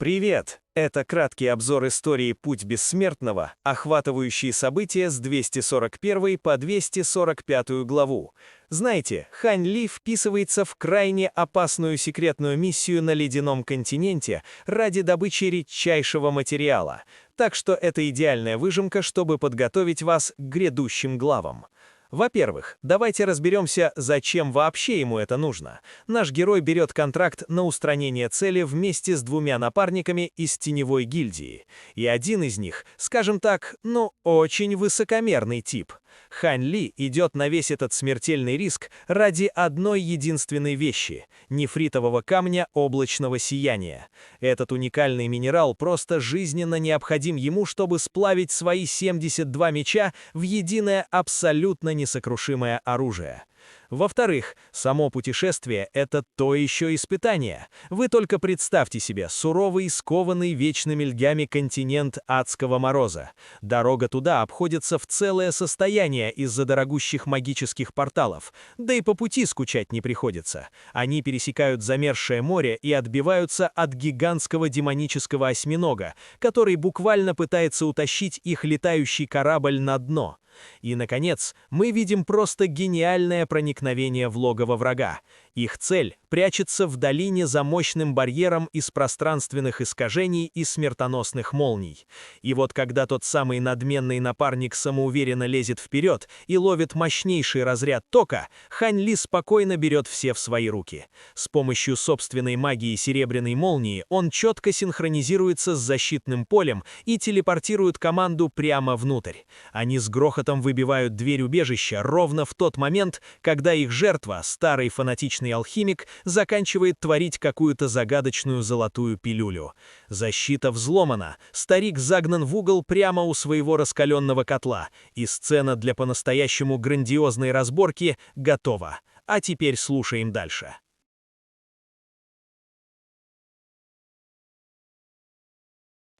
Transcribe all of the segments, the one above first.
Привет! Это краткий обзор истории «Путь бессмертного», охватывающий события с 241 по 245 главу. Знаете, Хань Ли вписывается в крайне опасную секретную миссию на ледяном континенте ради добычи редчайшего материала. Так что это идеальная выжимка, чтобы подготовить вас к грядущим главам. Во-первых, давайте разберемся, зачем вообще ему это нужно. Наш герой берет контракт на устранение цели вместе с двумя напарниками из теневой гильдии. И один из них, скажем так, очень высокомерный тип. Хань Ли идет на весь этот смертельный риск ради одной единственной вещи – нефритового камня облачного сияния. Этот уникальный минерал просто жизненно необходим ему, чтобы сплавить свои 72 меча в единое абсолютно несокрушимое оружие. Во-вторых, само путешествие – это то еще испытание. Вы только представьте себе суровый, скованный вечными льдами континент адского мороза. Дорога туда обходится в целое состояние из-за дорогущих магических порталов. Да и по пути скучать не приходится. Они пересекают замерзшее море и отбиваются от гигантского демонического осьминога, который буквально пытается утащить их летающий корабль на дно. И, наконец, мы видим просто гениальное проникновение в логово врага. Их цель прячется в долине за мощным барьером из пространственных искажений и смертоносных молний. И вот когда тот самый надменный напарник самоуверенно лезет вперед и ловит мощнейший разряд тока, Хань Ли спокойно берет все в свои руки. С помощью собственной магии серебряной молнии он четко синхронизируется с защитным полем и телепортирует команду прямо внутрь. Они с грохотом выбивают дверь убежища ровно в тот момент, когда их жертва, старый фанатичный алхимик, заканчивает творить какую-то загадочную золотую пилюлю. Защита взломана, старик загнан в угол прямо у своего раскаленного котла, и сцена для по-настоящему грандиозной разборки готова. А теперь слушаем дальше.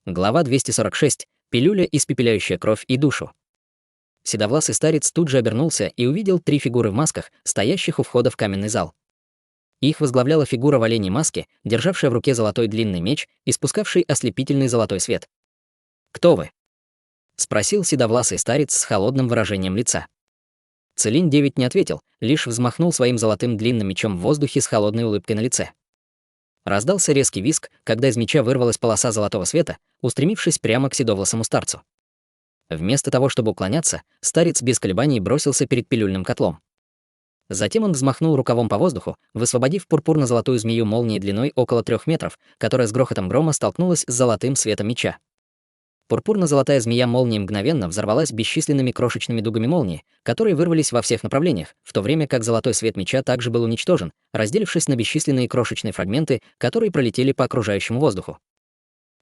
Глава 246. Пилюля, испепеляющая кровь и душу. Седовласый старец тут же обернулся и увидел 3 фигуры в масках, стоящих у входа в каменный зал. Их возглавляла фигура в оленей маске, державшая в руке золотой длинный меч, испускавший ослепительный золотой свет. «Кто вы?» — спросил седовласый старец с холодным выражением лица. Целинь-9 не ответил, лишь взмахнул своим золотым длинным мечом в воздухе с холодной улыбкой на лице. Раздался резкий визг, когда из меча вырвалась полоса золотого света, устремившись прямо к седовласому старцу. Вместо того, чтобы уклоняться, старец без колебаний бросился перед пилюльным котлом. Затем он взмахнул рукавом по воздуху, высвободив пурпурно-золотую змею молнии длиной около 3 метров, которая с грохотом грома столкнулась с золотым светом меча. Пурпурно-золотая змея молнии мгновенно взорвалась бесчисленными крошечными дугами молнии, которые вырвались во всех направлениях, в то время как золотой свет меча также был уничтожен, разделившись на бесчисленные крошечные фрагменты, которые пролетели по окружающему воздуху.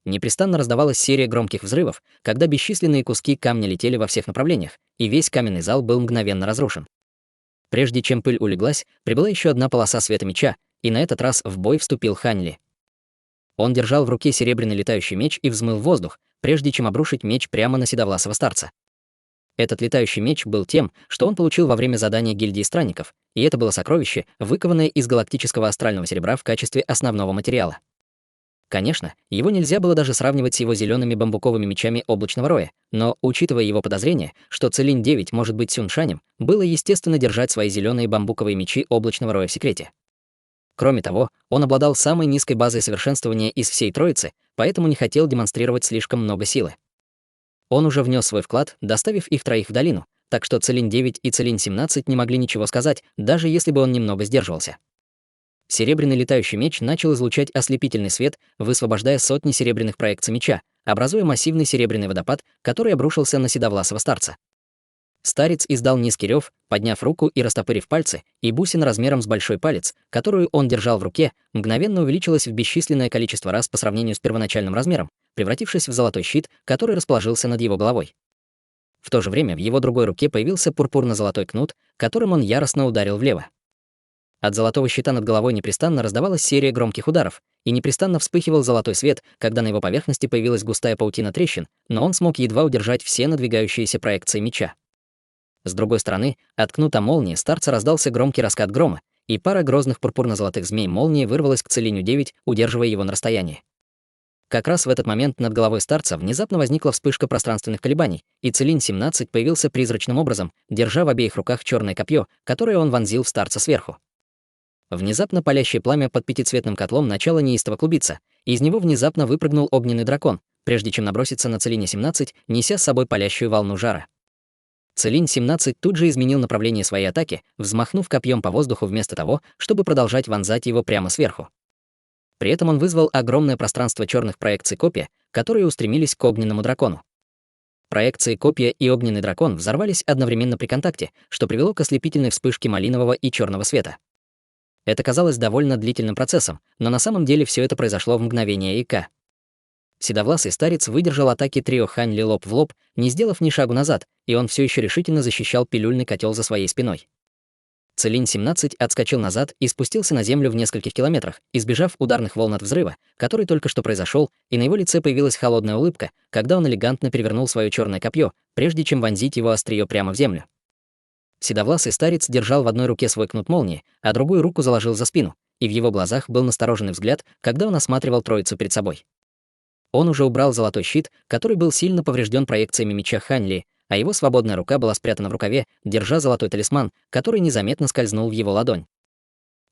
Непрестанно раздавалась серия громких взрывов, когда бесчисленные куски камня летели во всех направлениях, и весь каменный зал был мгновенно разрушен. Прежде чем пыль улеглась, прибыла еще одна полоса света меча, и на этот раз в бой вступил Хань Ли. Он держал в руке серебряный летающий меч и взмыл в воздух, прежде чем обрушить меч прямо на седовласого старца. Этот летающий меч был тем, что он получил во время задания гильдии странников, и это было сокровище, выкованное из галактического астрального серебра в качестве основного материала. Конечно, его нельзя было даже сравнивать с его зелеными бамбуковыми мечами облачного роя, но, учитывая его подозрение, что Целинь-9 может быть Сюншанем, было естественно держать свои зеленые бамбуковые мечи облачного роя в секрете. Кроме того, он обладал самой низкой базой совершенствования из всей троицы, поэтому не хотел демонстрировать слишком много силы. Он уже внес свой вклад, доставив их троих в долину, так что Целинь-9 и Целинь-17 не могли ничего сказать, даже если бы он немного сдерживался. Серебряный летающий меч начал излучать ослепительный свет, высвобождая сотни серебряных проекций меча, образуя массивный серебряный водопад, который обрушился на седовласого старца. Старец издал низкий рев, подняв руку и растопырив пальцы, и бусина размером с большой палец, которую он держал в руке, мгновенно увеличилась в бесчисленное количество раз по сравнению с первоначальным размером, превратившись в золотой щит, который расположился над его головой. В то же время в его другой руке появился пурпурно-золотой кнут, которым он яростно ударил влево. От золотого щита над головой непрестанно раздавалась серия громких ударов, и непрестанно вспыхивал золотой свет, когда на его поверхности появилась густая паутина трещин, но он смог едва удержать все надвигающиеся проекции меча. С другой стороны, от кнута молнии старца раздался громкий раскат грома, и пара грозных пурпурно-золотых змей молнии вырвалась к Целиню-9, удерживая его на расстоянии. Как раз в этот момент над головой старца внезапно возникла вспышка пространственных колебаний, и Целин-17 появился призрачным образом, держа в обеих руках черное копье, которое он вонзил в старца сверху. Внезапно палящее пламя под пятицветным котлом начало неистово клубиться, и из него внезапно выпрыгнул огненный дракон, прежде чем наброситься на Целине-17, неся с собой палящую волну жара. Целин-17 тут же изменил направление своей атаки, взмахнув копьем по воздуху вместо того, чтобы продолжать вонзать его прямо сверху. При этом он вызвал огромное пространство черных проекций копья, которые устремились к огненному дракону. Проекции копья и огненный дракон взорвались одновременно при контакте, что привело к ослепительной вспышке малинового и черного света. Это казалось довольно длительным процессом, но на самом деле все это произошло в мгновение ика. Седовласый старец выдержал атаки трио Хань Ли лоб в лоб, не сделав ни шагу назад, и он все еще решительно защищал пилюльный котел за своей спиной. Целин-17 отскочил назад и спустился на землю в нескольких километрах, избежав ударных волн от взрыва, который только что произошел, и на его лице появилась холодная улыбка, когда он элегантно перевернул свое черное копье, прежде чем вонзить его острие прямо в землю. Седовласый старец держал в одной руке свой кнут молнии, а другую руку заложил за спину, и в его глазах был настороженный взгляд, когда он осматривал троицу перед собой. Он уже убрал золотой щит, который был сильно поврежден проекциями меча Хань Ли, а его свободная рука была спрятана в рукаве, держа золотой талисман, который незаметно скользнул в его ладонь.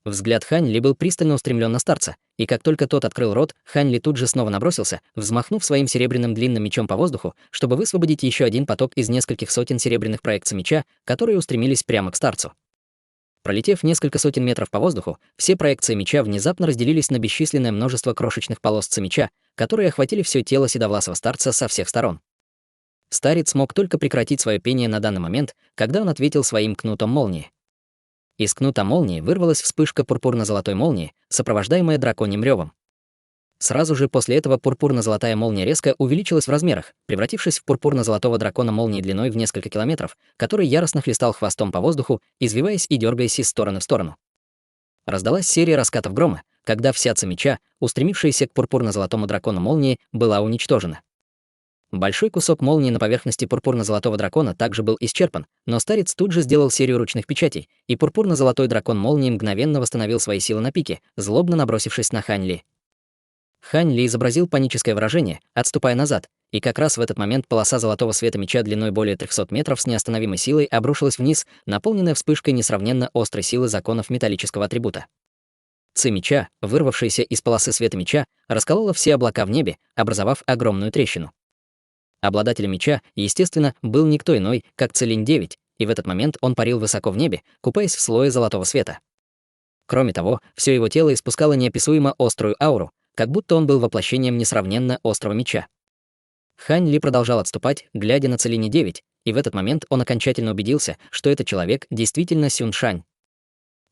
Взгляд Хань Ли был пристально устремлен на старца, и как только тот открыл рот, Хань Ли тут же снова набросился, взмахнув своим серебряным длинным мечом по воздуху, чтобы высвободить еще один поток из нескольких сотен серебряных проекций меча, которые устремились прямо к старцу. Пролетев несколько сотен метров по воздуху, все проекции меча внезапно разделились на бесчисленное множество крошечных полос меча, которые охватили все тело седовласого старца со всех сторон. Старец мог только прекратить свое пение на данный момент, когда он ответил своим кнутом молнии. Из кнута молнии вырвалась вспышка пурпурно-золотой молнии, сопровождаемая драконьим ревом. Сразу же после этого пурпурно-золотая молния резко увеличилась в размерах, превратившись в пурпурно-золотого дракона молнии длиной в несколько километров, который яростно хлестал хвостом по воздуху, извиваясь и дергаясь из стороны в сторону. Раздалась серия раскатов грома, когда вся ци меча, устремившаяся к пурпурно-золотому дракону молнии, была уничтожена. Большой кусок молнии на поверхности пурпурно-золотого дракона также был исчерпан, но старец тут же сделал серию ручных печатей, и пурпурно-золотой дракон молнии мгновенно восстановил свои силы на пике, злобно набросившись на Хань Ли. Хань Ли изобразил паническое выражение, отступая назад, и как раз в этот момент полоса золотого света меча длиной более 300 метров с неостановимой силой обрушилась вниз, наполненная вспышкой несравненно острой силы законов металлического атрибута. Ци меча, вырвавшаяся из полосы света меча, расколола все облака в небе, образовав огромную трещину. Обладателем меча, естественно, был никто иной, как Целин-9, и в этот момент он парил высоко в небе, купаясь в слое золотого света. Кроме того, все его тело испускало неописуемо острую ауру, как будто он был воплощением несравненно острого меча. Хань Ли продолжал отступать, глядя на Целине-9, и в этот момент он окончательно убедился, что этот человек действительно Сюншань.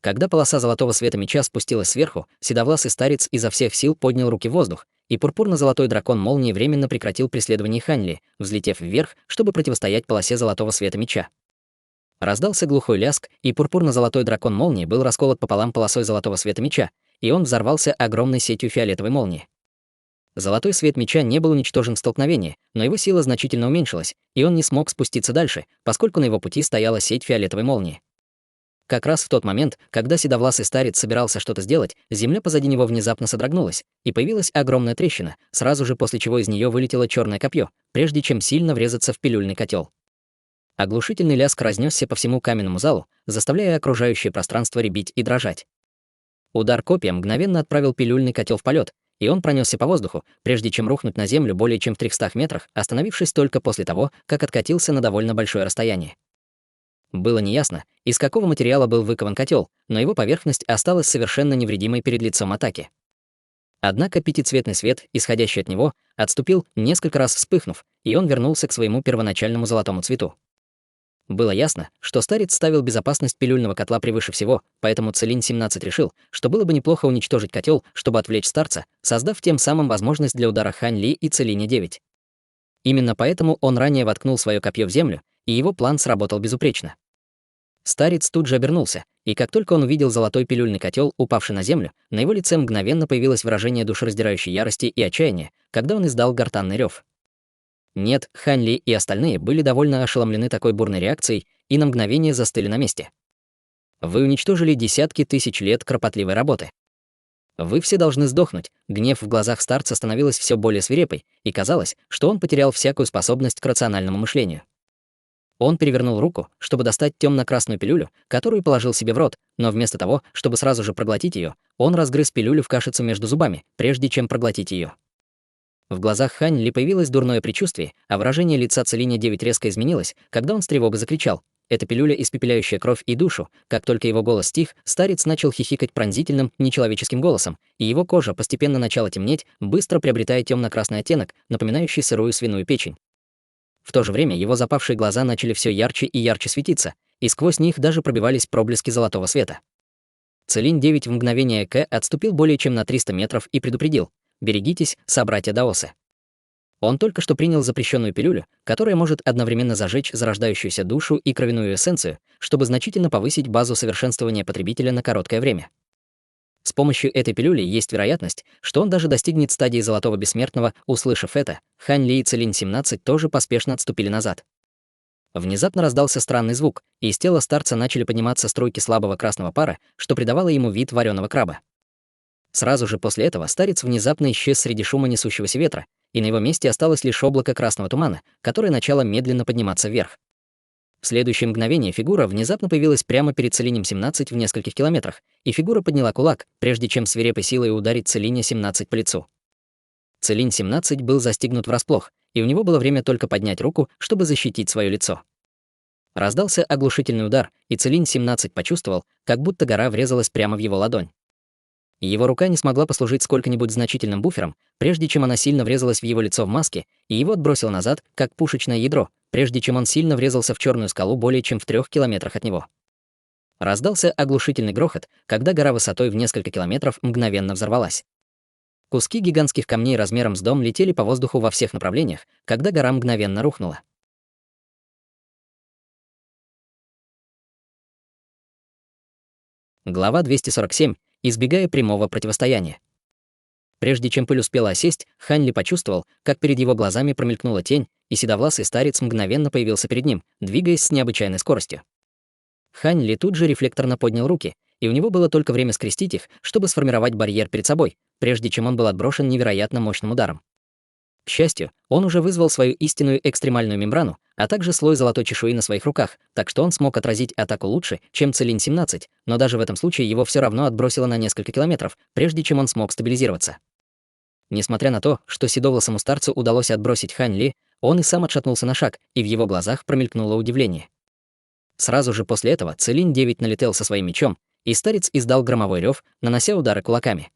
Когда полоса золотого света меча спустилась сверху, седовласый старец изо всех сил поднял руки в воздух, и пурпурно-золотой дракон молнии временно прекратил преследование Хань Ли, взлетев вверх, чтобы противостоять полосе золотого света меча. Раздался глухой ляск, и пурпурно-золотой дракон молнии был расколот пополам полосой золотого света меча, и он взорвался огромной сетью фиолетовой молнии. Золотой свет меча не был уничтожен в столкновении, но его сила значительно уменьшилась, и он не смог спуститься дальше, поскольку на его пути стояла сеть фиолетовой молнии. Как раз в тот момент, когда седовласый старец собирался что-то сделать, земля позади него внезапно содрогнулась, и появилась огромная трещина, сразу же после чего из нее вылетело черное копье, прежде чем сильно врезаться в пилюльный котел. Оглушительный лязг разнесся по всему каменному залу, заставляя окружающее пространство рябить и дрожать. Удар копья мгновенно отправил пилюльный котел в полет, и он пронесся по воздуху, прежде чем рухнуть на землю более чем в 300 метрах, остановившись только после того, как откатился на довольно большое расстояние. Было неясно, из какого материала был выкован котел, но его поверхность осталась совершенно невредимой перед лицом атаки. Однако пятицветный свет, исходящий от него, отступил, несколько раз вспыхнув, и он вернулся к своему первоначальному золотому цвету. Было ясно, что старец ставил безопасность пилюльного котла превыше всего, поэтому Целин-17 решил, что было бы неплохо уничтожить котел, чтобы отвлечь старца, создав тем самым возможность для удара Хань Ли и Целине-9. Именно поэтому он ранее воткнул свое копье в землю, и его план сработал безупречно. Старец тут же обернулся, и как только он увидел золотой пилюльный котел, упавший на землю, на его лице мгновенно появилось выражение душераздирающей ярости и отчаяния, когда он издал гортанный рев. Нет, Хань Ли и остальные были довольно ошеломлены такой бурной реакцией и на мгновение застыли на месте. Вы уничтожили десятки тысяч лет кропотливой работы. Вы все должны сдохнуть. Гнев в глазах старца становился все более свирепой, и казалось, что он потерял всякую способность к рациональному мышлению. Он перевернул руку, чтобы достать темно-красную пилюлю, которую положил себе в рот, но вместо того, чтобы сразу же проглотить ее, он разгрыз пилюлю в кашицу между зубами, прежде чем проглотить ее. В глазах Хань Ли появилось дурное предчувствие, а выражение лица Целиня 9 резко изменилось, когда он с тревогой закричал: «Это пилюля, испепеляющая кровь и душу». Как только его голос стих, старец начал хихикать пронзительным, нечеловеческим голосом, и его кожа постепенно начала темнеть, быстро приобретая темно-красный оттенок, напоминающий сырую свиную печень. В то же время его запавшие глаза начали все ярче и ярче светиться, и сквозь них даже пробивались проблески золотого света. Целинь 9 в мгновение К отступил более чем на 300 метров и предупредил: «Берегитесь, собратья даосы». Он только что принял запрещенную пилюлю, которая может одновременно зажечь зарождающуюся душу и кровяную эссенцию, чтобы значительно повысить базу совершенствования потребителя на короткое время. С помощью этой пилюли есть вероятность, что он даже достигнет стадии золотого бессмертного. Услышав это, Хань Ли и Целинь 17 тоже поспешно отступили назад. Внезапно раздался странный звук, и из тела старца начали подниматься струйки слабого красного пара, что придавало ему вид вареного краба. Сразу же после этого старец внезапно исчез среди шума несущегося ветра, и на его месте осталось лишь облако красного тумана, которое начало медленно подниматься вверх. В следующее мгновение фигура внезапно появилась прямо перед Целинем 17 в нескольких километрах, и фигура подняла кулак, прежде чем свирепой силой ударить Целиня 17 по лицу. Целинь 17 был застигнут врасплох, и у него было время только поднять руку, чтобы защитить свое лицо. Раздался оглушительный удар, и Целинь 17 почувствовал, как будто гора врезалась прямо в его ладонь. Его рука не смогла послужить сколько-нибудь значительным буфером, прежде чем она сильно врезалась в его лицо в маске, и его отбросило назад, как пушечное ядро, прежде чем он сильно врезался в черную скалу более чем в 3 километрах от него. Раздался оглушительный грохот, когда гора высотой в несколько километров мгновенно взорвалась. Куски гигантских камней размером с дом летели по воздуху во всех направлениях, когда гора мгновенно рухнула. Глава 247. Избегая прямого противостояния. Прежде чем пыль успела осесть, Хань Ли почувствовал, как перед его глазами промелькнула тень, и седовласый старец мгновенно появился перед ним, двигаясь с необычайной скоростью. Хань Ли тут же рефлекторно поднял руки, и у него было только время скрестить их, чтобы сформировать барьер перед собой, прежде чем он был отброшен невероятно мощным ударом. К счастью, он уже вызвал свою истинную экстремальную мембрану, а также слой золотой чешуи на своих руках, так что он смог отразить атаку лучше, чем Целинь 17, но даже в этом случае его все равно отбросило на несколько километров, прежде чем он смог стабилизироваться. Несмотря на то, что седовласому старцу удалось отбросить Хань Ли, он и сам отшатнулся на шаг, и в его глазах промелькнуло удивление. Сразу же после этого Целинь 9 налетел со своим мечом, и старец издал громовой рев, нанося удары кулаками.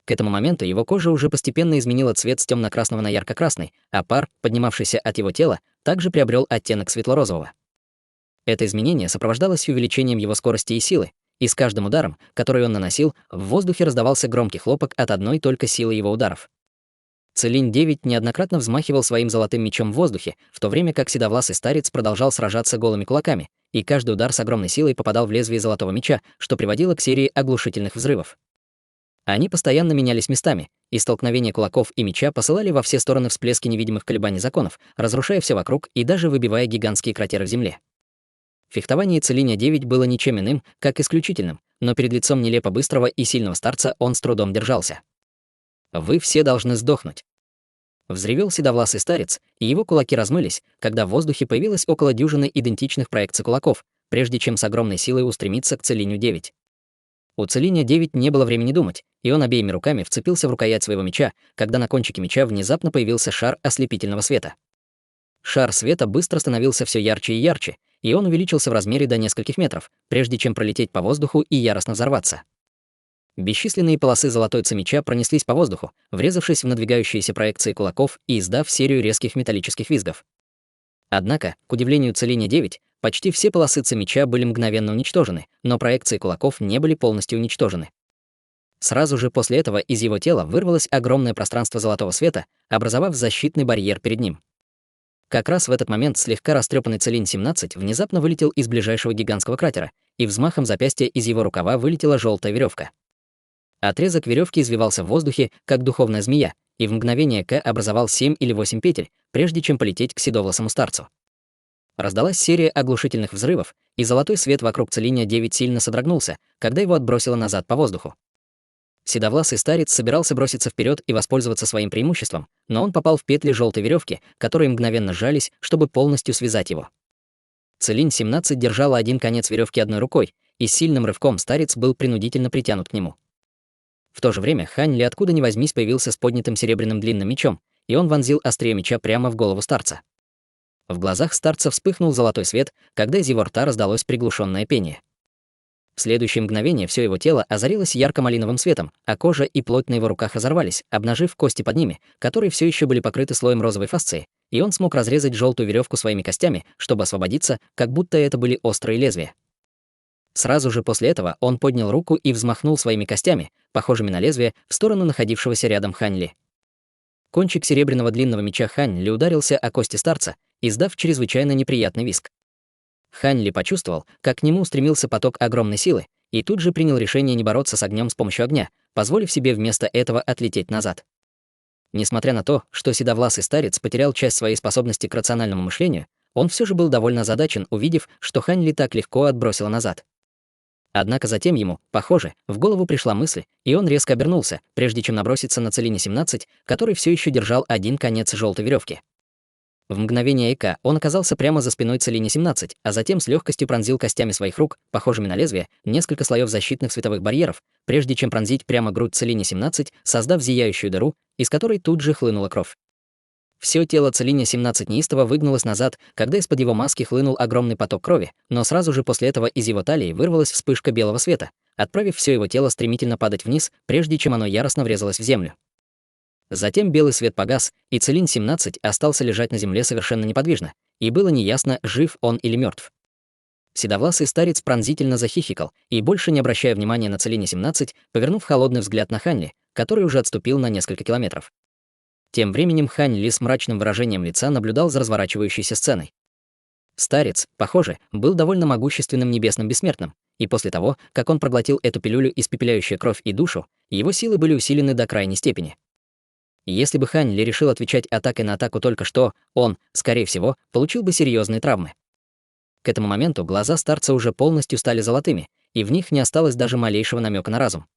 К этому моменту его кожа уже постепенно изменила цвет с темно-красного на ярко-красный, а пар, поднимавшийся от его тела, также приобрел оттенок светло-розового. Это изменение сопровождалось увеличением его скорости и силы, и с каждым ударом, который он наносил, в воздухе раздавался громкий хлопок от одной только силы его ударов. Целинь 9 неоднократно взмахивал своим золотым мечом в воздухе, в то время как седовласый старец продолжал сражаться голыми кулаками, и каждый удар с огромной силой попадал в лезвие золотого меча, что приводило к серии оглушительных взрывов. Они постоянно менялись местами, и столкновения кулаков и меча посылали во все стороны всплески невидимых колебаний законов, разрушая все вокруг и даже выбивая гигантские кратеры в земле. Фехтование Целиня 9 было ничем иным, как исключительным, но перед лицом нелепо быстрого и сильного старца он с трудом держался. «Вы все должны сдохнуть!» Взревел седовласый старец, и его кулаки размылись, когда в воздухе появилось около дюжины идентичных проекций кулаков, прежде чем с огромной силой устремиться к Целиню 9. У Целиня 9 не было времени думать, и он обеими руками вцепился в рукоять своего меча, когда на кончике меча внезапно появился шар ослепительного света. Шар света быстро становился все ярче и ярче, и он увеличился в размере до нескольких метров, прежде чем пролететь по воздуху и яростно взорваться. Бесчисленные полосы золотой ци меча пронеслись по воздуху, врезавшись в надвигающиеся проекции кулаков и издав серию резких металлических визгов. Однако, к удивлению Целиня 9, почти все полосы ци меча были мгновенно уничтожены, но проекции кулаков не были полностью уничтожены. Сразу же после этого из его тела вырвалось огромное пространство золотого света, образовав защитный барьер перед ним. Как раз в этот момент слегка растрепанный Целинь 17 внезапно вылетел из ближайшего гигантского кратера, и взмахом запястья из его рукава вылетела желтая веревка. Отрезок веревки извивался в воздухе, как духовная змея, и в мгновение К образовал 7 или 8 петель, прежде чем полететь к седовласому старцу. Раздалась серия оглушительных взрывов, и золотой свет вокруг Целиня 9 сильно содрогнулся, когда его отбросило назад по воздуху. Седовласый старец собирался броситься вперед и воспользоваться своим преимуществом, но он попал в петли желтой веревки, которые мгновенно сжались, чтобы полностью связать его. Целинь-17 держала один конец веревки одной рукой, и с сильным рывком старец был принудительно притянут к нему. В то же время Хань Ли откуда ни возьмись появился с поднятым серебряным длинным мечом, и он вонзил острие меча прямо в голову старца. В глазах старца вспыхнул золотой свет, когда из его рта раздалось приглушенное пение. В следующее мгновение все его тело озарилось ярко-малиновым светом, а кожа и плоть на его руках разорвались, обнажив кости под ними, которые все еще были покрыты слоем розовой фасции, и он смог разрезать желтую веревку своими костями, чтобы освободиться, как будто это были острые лезвия. Сразу же после этого он поднял руку и взмахнул своими костями, похожими на лезвие, в сторону находившегося рядом Хань Ли. Кончик серебряного длинного меча Хань Ли ударился о кости старца, издав чрезвычайно неприятный визг. Хань Ли почувствовал, как к нему устремился поток огромной силы, и тут же принял решение не бороться с огнем с помощью огня, позволив себе вместо этого отлететь назад. Несмотря на то, что седовласый старец потерял часть своей способности к рациональному мышлению, он все же был довольно озадачен, увидев, что Хань Ли так легко отбросила назад. Однако затем ему, похоже, в голову пришла мысль, и он резко обернулся, прежде чем наброситься на Целине-17, который все еще держал один конец желтой веревки. В мгновение эйка он оказался прямо за спиной Целине-17, а затем с легкостью пронзил костями своих рук, похожими на лезвие, несколько слоев защитных световых барьеров, прежде чем пронзить прямо грудь Целине-17, создав зияющую дыру, из которой тут же хлынула кровь. Все тело Целине-17 неистово выгнулось назад, когда из-под его маски хлынул огромный поток крови, но сразу же после этого из его талии вырвалась вспышка белого света, отправив все его тело стремительно падать вниз, прежде чем оно яростно врезалось в землю. Затем белый свет погас, и Целинь-17 остался лежать на земле совершенно неподвижно, и было неясно, жив он или мертв. Седовласый старец пронзительно захихикал, и, больше не обращая внимания на Целине-17, повернув холодный взгляд на Хань Ли, который уже отступил на несколько километров. Тем временем Хань Ли с мрачным выражением лица наблюдал за разворачивающейся сценой. Старец, похоже, был довольно могущественным небесным бессмертным, и после того, как он проглотил эту пилюлю, испепеляющую кровь и душу, его силы были усилены до крайней степени. Если бы Хань Ли решил отвечать атакой на атаку только что, он, скорее всего, получил бы серьезные травмы. К этому моменту глаза старца уже полностью стали золотыми, и в них не осталось даже малейшего намека на разум.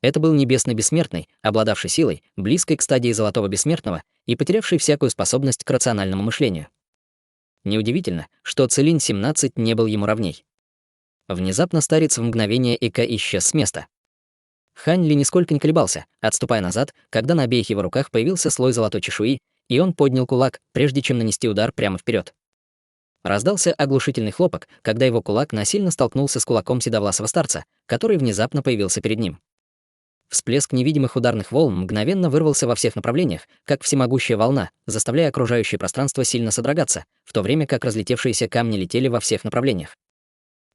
Это был небесный бессмертный, обладавший силой, близкой к стадии золотого бессмертного и потерявший всякую способность к рациональному мышлению. Неудивительно, что Целинь-17 не был ему равней. Внезапно старец в мгновение эйка исчез с места. Хань Ли нисколько не колебался, отступая назад, когда на обеих его руках появился слой золотой чешуи, и он поднял кулак, прежде чем нанести удар прямо вперед. Раздался оглушительный хлопок, когда его кулак насильно столкнулся с кулаком седовласого старца, который внезапно появился перед ним. Всплеск невидимых ударных волн мгновенно вырвался во всех направлениях, как всемогущая волна, заставляя окружающее пространство сильно содрогаться, в то время как разлетевшиеся камни летели во всех направлениях.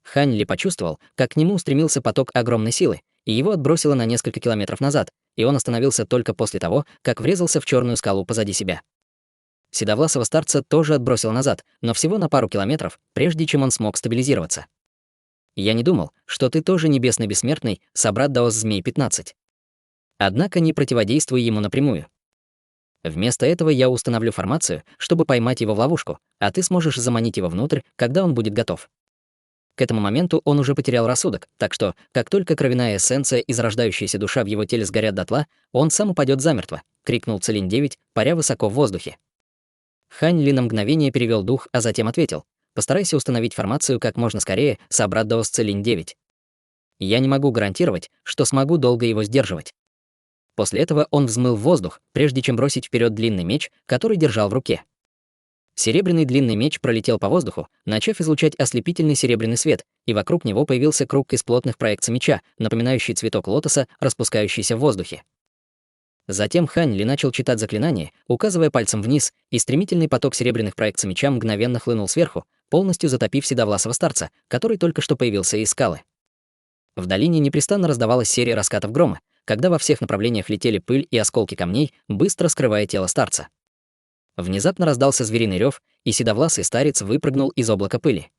Хань Ли почувствовал, как к нему устремился поток огромной силы, и его отбросило на несколько километров назад, и он остановился только после того, как врезался в черную скалу позади себя. Седовласого старца тоже отбросило назад, но всего на пару километров, прежде чем он смог стабилизироваться. «Я не думал, что ты тоже небесный бессмертный, собрат Даос Змей-15. Однако не противодействуй ему напрямую. Вместо этого я установлю формацию, чтобы поймать его в ловушку, а ты сможешь заманить его внутрь, когда он будет готов». К этому моменту он уже потерял рассудок, так что, как только кровяная эссенция и зарождающаяся душа в его теле сгорят дотла, он сам упадет замертво, крикнул Целинь-9, паря высоко в воздухе. Хань Ли на мгновение перевел дух, а затем ответил: «Постарайся установить формацию как можно скорее, собрат Даос Целинь-9. Я не могу гарантировать, что смогу долго его сдерживать». После этого он взмыл в воздух, прежде чем бросить вперед длинный меч, который держал в руке. Серебряный длинный меч пролетел по воздуху, начав излучать ослепительный серебряный свет, и вокруг него появился круг из плотных проекций меча, напоминающий цветок лотоса, распускающийся в воздухе. Затем Хань Ли начал читать заклинание, указывая пальцем вниз, и стремительный поток серебряных проекций меча мгновенно хлынул сверху, полностью затопив седовласого старца, который только что появился из скалы. В долине непрестанно раздавалась серия раскатов грома, когда во всех направлениях летели пыль и осколки камней, быстро скрывая тело старца. Внезапно раздался звериный рев, и седовласый старец выпрыгнул из облака пыли.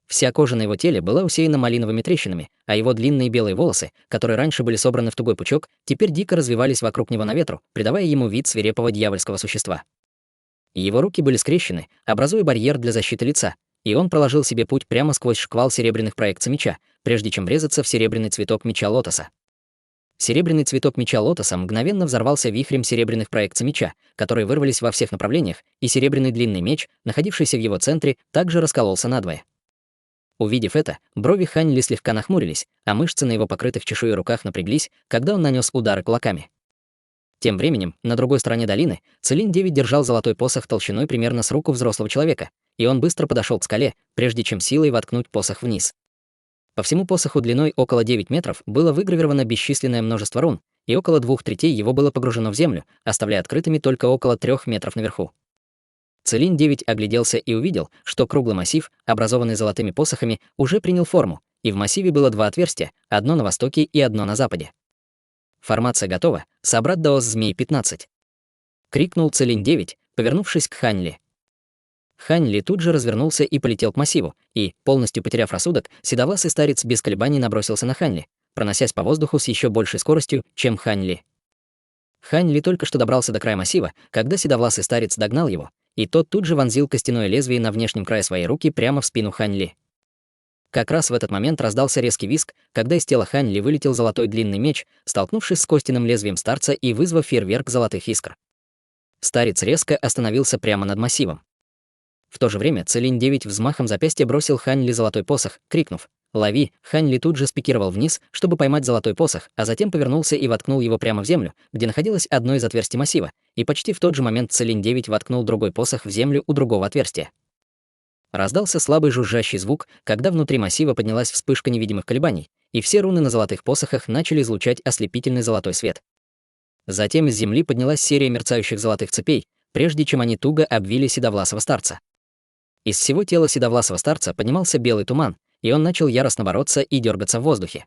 Вся кожа на его теле была усеяна малиновыми трещинами, а его длинные белые волосы, которые раньше были собраны в тугой пучок, теперь дико развивались вокруг него на ветру, придавая ему вид свирепого дьявольского существа. Его руки были скрещены, образуя барьер для защиты лица, и он проложил себе путь прямо сквозь шквал серебряных проекций меча, прежде чем врезаться в серебряный цветок меча лотоса. Серебряный цветок меча лотоса мгновенно взорвался вихрем серебряных проекций меча, которые вырвались во всех направлениях, и серебряный длинный меч, находившийся в его центре, также раскололся надвое. Увидев это, брови Хань Ли слегка нахмурились, а мышцы на его покрытых чешуей руках напряглись, когда он нанес удары кулаками. Тем временем, на другой стороне долины, Целинь-9 держал золотой посох толщиной примерно с руку взрослого человека, и он быстро подошел к скале, прежде чем силой воткнуть посох вниз. По всему посоху длиной около 9 метров было выгравировано бесчисленное множество рун, и около 2/3 его было погружено в землю, оставляя открытыми только около 3 метров наверху. Целинь-9 огляделся и увидел, что круглый массив, образованный золотыми посохами, уже принял форму, и в массиве было 2 отверстия, одно на востоке и одно на западе. «Формация готова, собрат Даос Змей-15!» — крикнул Целинь-9, повернувшись к Хань Ли. Хань Ли тут же развернулся и полетел к массиву, и, полностью потеряв рассудок, седовласый старец без колебаний набросился на Хань Ли, проносясь по воздуху с еще большей скоростью, чем Хань Ли. Хань Ли только что добрался до края массива, когда седовласый старец догнал его, и тот тут же вонзил костяное лезвие на внешнем крае своей руки прямо в спину Хань Ли. Как раз в этот момент раздался резкий визг, когда из тела Хань Ли вылетел золотой длинный меч, столкнувшись с костяным лезвием старца и вызвав фейерверк золотых искр. Старец резко остановился прямо над массивом. В то же время Целинь-9 взмахом запястья бросил Хань Ли золотой посох, крикнув «Лови!». Хань Ли тут же спикировал вниз, чтобы поймать золотой посох, а затем повернулся и воткнул его прямо в землю, где находилось одно из отверстий массива, и почти в тот же момент Целинь-9 воткнул другой посох в землю у другого отверстия. Раздался слабый жужжащий звук, когда внутри массива поднялась вспышка невидимых колебаний, и все руны на золотых посохах начали излучать ослепительный золотой свет. Затем из земли поднялась серия мерцающих золотых цепей, прежде чем они туго обвили седовласого старца. Из всего тела седовласого старца поднимался белый туман, и он начал яростно бороться и дергаться в воздухе.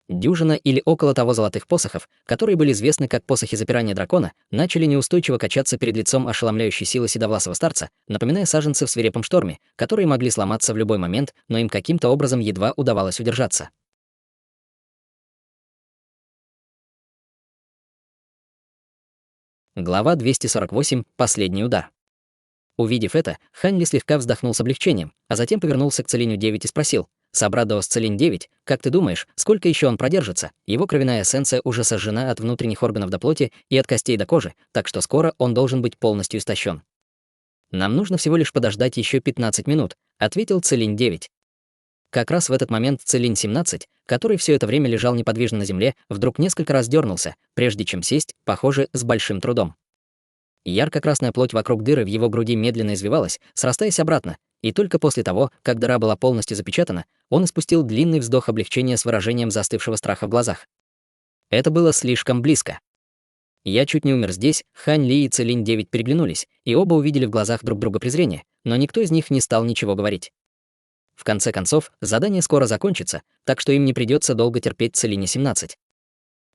Дюжина или около того золотых посохов, которые были известны как посохи запирания дракона, начали неустойчиво качаться перед лицом ошеломляющей силы седовласого старца, напоминая саженцы в свирепом шторме, которые могли сломаться в любой момент, но им каким-то образом едва удавалось удержаться. Глава 248. Последний удар. Увидев это, Хань Ли слегка вздохнул с облегчением, а затем повернулся к Целиню-9 и спросил: «Собрат Даос Целинь-9, как ты думаешь, сколько еще он продержится? Его кровяная эссенция уже сожжена от внутренних органов до плоти и от костей до кожи, так что скоро он должен быть полностью истощен». «Нам нужно всего лишь подождать еще 15 минут», — ответил Целинь-9. Как раз в этот момент Целинь-17, который все это время лежал неподвижно на земле, вдруг несколько раз дернулся, прежде чем сесть, похоже, с большим трудом. Ярко-красная плоть вокруг дыры в его груди медленно извивалась, срастаясь обратно, и только после того, как дыра была полностью запечатана, он испустил длинный вздох облегчения с выражением застывшего страха в глазах. Это было слишком близко. «Я чуть не умер здесь», Хань Ли и Целинь-9 переглянулись, и оба увидели в глазах друг друга презрение, но никто из них не стал ничего говорить. В конце концов, задание скоро закончится, так что им не придется долго терпеть Целиня-17.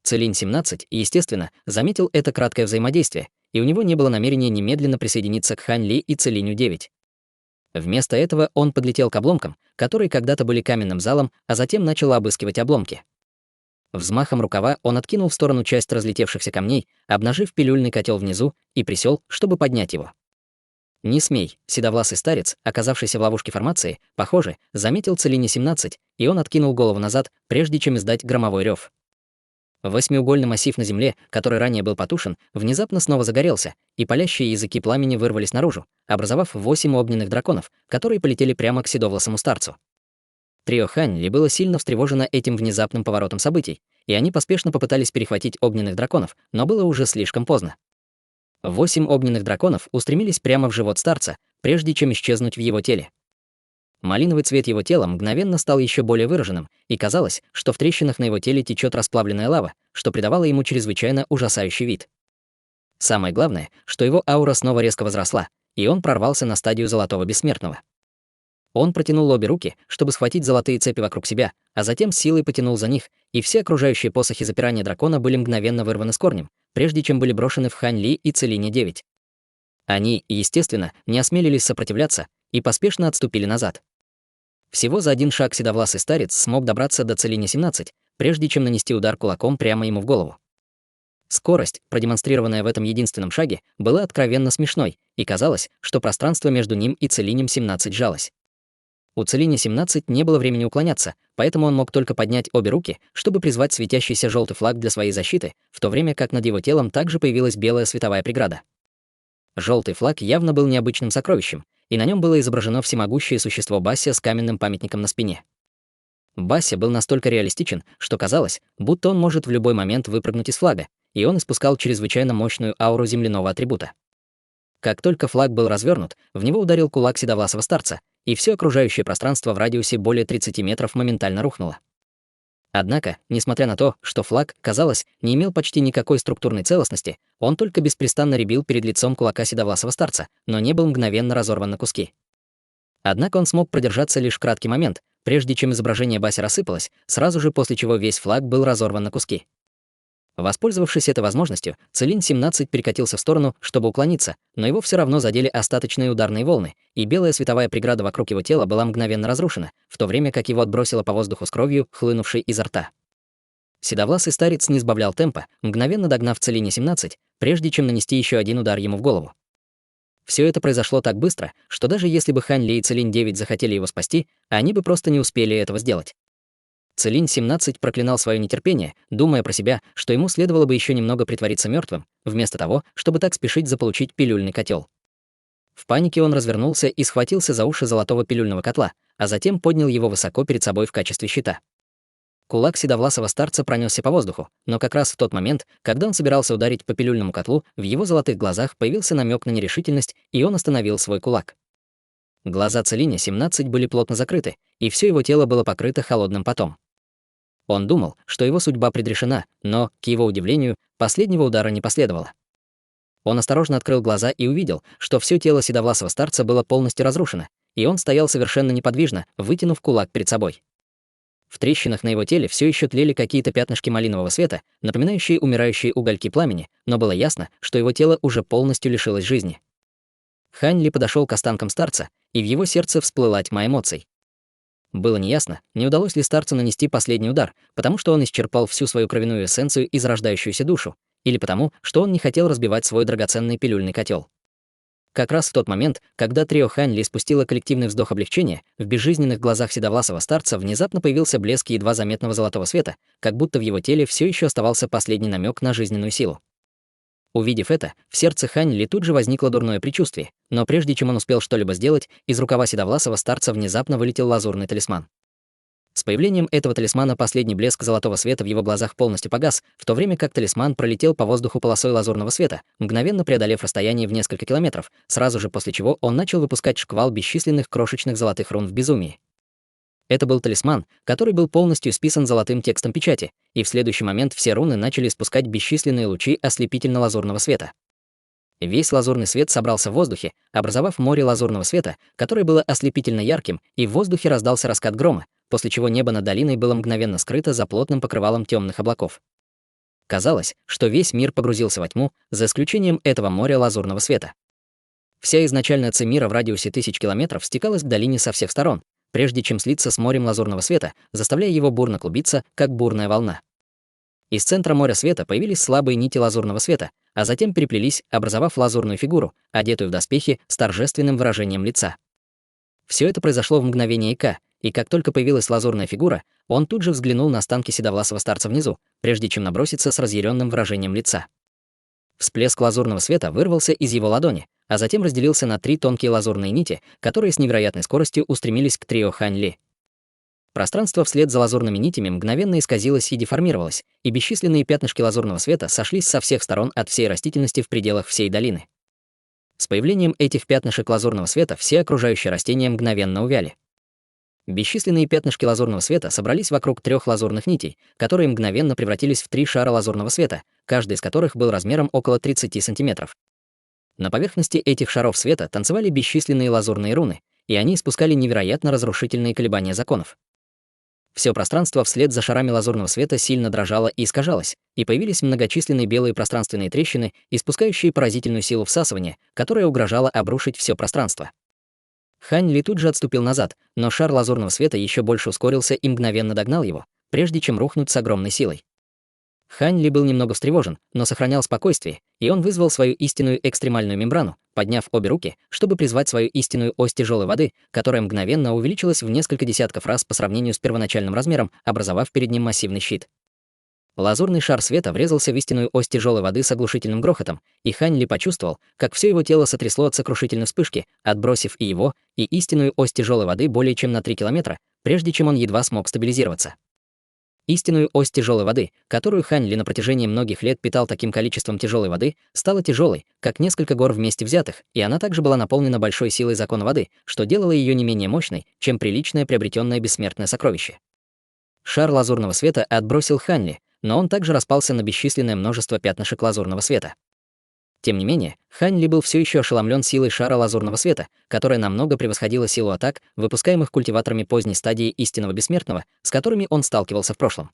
Целинь-17, естественно, заметил это краткое взаимодействие, и у него не было намерения немедленно присоединиться к Хань Ли и Целиню-9. Вместо этого он подлетел к обломкам, которые когда-то были каменным залом, а затем начал обыскивать обломки. Взмахом рукава он откинул в сторону часть разлетевшихся камней, обнажив пилюльный котел внизу, и присел, чтобы поднять его. «Не смей», седовласый старец, оказавшийся в ловушке формации, похоже, заметил Целиня-17, и он откинул голову назад, прежде чем издать громовой рев. Восьмиугольный массив на земле, который ранее был потушен, внезапно снова загорелся, и палящие языки пламени вырвались наружу, образовав 8 огненных драконов, которые полетели прямо к седовласому старцу. Трио Хань Ли было сильно встревожено этим внезапным поворотом событий, и они поспешно попытались перехватить огненных драконов, но было уже слишком поздно. 8 огненных драконов устремились прямо в живот старца, прежде чем исчезнуть в его теле. Малиновый цвет его тела мгновенно стал еще более выраженным, и казалось, что в трещинах на его теле течет расплавленная лава, что придавало ему чрезвычайно ужасающий вид. Самое главное, что его аура снова резко возросла, и он прорвался на стадию золотого бессмертного. Он протянул обе руки, чтобы схватить золотые цепи вокруг себя, а затем силой потянул за них, и все окружающие посохи запирания дракона были мгновенно вырваны с корнем, прежде чем были брошены в Хань Ли и Целиня-9. Они, естественно, не осмелились сопротивляться и поспешно отступили назад. Всего за один шаг седовласый старец смог добраться до Целиня-17, прежде чем нанести удар кулаком прямо ему в голову. Скорость, продемонстрированная в этом единственном шаге, была откровенно смешной, и казалось, что пространство между ним и Целинем-17 сжалось. У Целине-17 не было времени уклоняться, поэтому он мог только поднять обе руки, чтобы призвать светящийся желтый флаг для своей защиты, в то время как над его телом также появилась белая световая преграда. Желтый флаг явно был необычным сокровищем, и на нем было изображено всемогущее существо Бассия с каменным памятником на спине. Бассия был настолько реалистичен, что казалось, будто он может в любой момент выпрыгнуть из флага, и он испускал чрезвычайно мощную ауру земляного атрибута. Как только флаг был развернут, в него ударил кулак седовласого старца, и все окружающее пространство в радиусе более 30 метров моментально рухнуло. Однако, несмотря на то, что флаг, казалось, не имел почти никакой структурной целостности, он только беспрестанно рябил перед лицом кулака седовласого старца, но не был мгновенно разорван на куски. Однако он смог продержаться лишь краткий момент, прежде чем изображение Баси рассыпалось, сразу же после чего весь флаг был разорван на куски. Воспользовавшись этой возможностью, Целин-17 перекатился в сторону, чтобы уклониться, но его все равно задели остаточные ударные волны, и белая световая преграда вокруг его тела была мгновенно разрушена, в то время как его отбросило по воздуху с кровью, хлынувшей изо рта. Седовласый старец не сбавлял темпа, мгновенно догнав Целине-17, прежде чем нанести еще один удар ему в голову. Все это произошло так быстро, что даже если бы Хань Ли и Целин-9 захотели его спасти, они бы просто не успели этого сделать. Целин-17 проклинал свое нетерпение, думая про себя, что ему следовало бы еще немного притвориться мертвым, вместо того, чтобы так спешить заполучить пилюльный котел. В панике он развернулся и схватился за уши золотого пилюльного котла, а затем поднял его высоко перед собой в качестве щита. Кулак седовласого старца пронесся по воздуху, но как раз в тот момент, когда он собирался ударить по пилюльному котлу, в его золотых глазах появился намек на нерешительность, и он остановил свой кулак. Глаза Целине-17 были плотно закрыты, и все его тело было покрыто холодным потом. Он думал, что его судьба предрешена, но, к его удивлению, последнего удара не последовало. Он осторожно открыл глаза и увидел, что все тело седовласого старца было полностью разрушено, и он стоял совершенно неподвижно, вытянув кулак перед собой. В трещинах на его теле все еще тлели какие-то пятнышки малинового света, напоминающие умирающие угольки пламени, но было ясно, что его тело уже полностью лишилось жизни. Хань Ли подошел к останкам старца, и в его сердце всплыла тьма эмоций. Было неясно, не удалось ли старцу нанести последний удар, потому что он исчерпал всю свою кровяную эссенцию и зарождающуюся душу, или потому, что он не хотел разбивать свой драгоценный пилюльный котел. Как раз в тот момент, когда трио Хань Ли спустило коллективный вздох облегчения, в безжизненных глазах седовласого старца внезапно появился блеск едва заметного золотого света, как будто в его теле все еще оставался последний намек на жизненную силу. Увидев это, в сердце Хань Ли тут же возникло дурное предчувствие, но прежде чем он успел что-либо сделать, из рукава седовласого старца внезапно вылетел лазурный талисман. С появлением этого талисмана последний блеск золотого света в его глазах полностью погас, в то время как талисман пролетел по воздуху полосой лазурного света, мгновенно преодолев расстояние в несколько километров, сразу же после чего он начал выпускать шквал бесчисленных крошечных золотых рун в безумии. Это был талисман, который был полностью исписан золотым текстом печати, и в следующий момент все руны начали испускать бесчисленные лучи ослепительно-лазурного света. Весь лазурный свет собрался в воздухе, образовав море лазурного света, которое было ослепительно ярким, и в воздухе раздался раскат грома, после чего небо над долиной было мгновенно скрыто за плотным покрывалом темных облаков. Казалось, что весь мир погрузился во тьму, за исключением этого моря лазурного света. Вся изначальная ци мира в радиусе 1000 километров стекалась к долине со всех сторон, прежде чем слиться с морем лазурного света, заставляя его бурно клубиться, как бурная волна. Из центра моря света появились слабые нити лазурного света, а затем переплелись, образовав лазурную фигуру, одетую в доспехи с торжественным выражением лица. Все это произошло в мгновение ока, и как только появилась лазурная фигура, он тут же взглянул на останки седовласого старца внизу, прежде чем наброситься с разъяренным выражением лица. Всплеск лазурного света вырвался из его ладони, а затем разделился на 3 тонкие лазурные нити, которые с невероятной скоростью устремились к трио Хань Ли. Пространство вслед за лазурными нитями мгновенно исказилось и деформировалось, и бесчисленные пятнышки лазурного света сошлись со всех сторон от всей растительности в пределах всей долины. С появлением этих пятнышек лазурного света все окружающие растения мгновенно увяли. Бесчисленные пятнышки лазурного света собрались вокруг 3 лазурных нитей, которые мгновенно превратились в 3 шара лазурного света, каждый из которых был размером около 30 сантиметров. На поверхности этих шаров света танцевали бесчисленные лазурные руны, и они испускали невероятно разрушительные колебания законов. Все пространство вслед за шарами лазурного света сильно дрожало и искажалось, и появились многочисленные белые пространственные трещины, испускающие поразительную силу всасывания, которая угрожала обрушить все пространство. Хань Ли тут же отступил назад, но шар лазурного света еще больше ускорился и мгновенно догнал его, прежде чем рухнуть с огромной силой. Хань Ли был немного встревожен, но сохранял спокойствие, и он вызвал свою истинную экстремальную мембрану, подняв обе руки, чтобы призвать свою истинную ось тяжелой воды, которая мгновенно увеличилась в несколько десятков раз по сравнению с первоначальным размером, образовав перед ним массивный щит. Лазурный шар света врезался в истинную ось тяжелой воды с оглушительным грохотом, и Хань Ли почувствовал, как все его тело сотрясло от сокрушительной вспышки, отбросив и его, и истинную ось тяжелой воды более чем на 3 километра, прежде чем он едва смог стабилизироваться. Истинную ось тяжелой воды, которую Хань Ли на протяжении многих лет питал таким количеством тяжелой воды, стала тяжелой, как несколько гор вместе взятых, и она также была наполнена большой силой закона воды, что делало ее не менее мощной, чем приличное приобретенное бессмертное сокровище. Шар лазурного света отбросил Хань Ли, но он также распался на бесчисленное множество пятнышек лазурного света. Тем не менее, Хань Ли был все еще ошеломлен силой шара лазурного света, которая намного превосходила силу атак, выпускаемых культиваторами поздней стадии истинного бессмертного, с которыми он сталкивался в прошлом.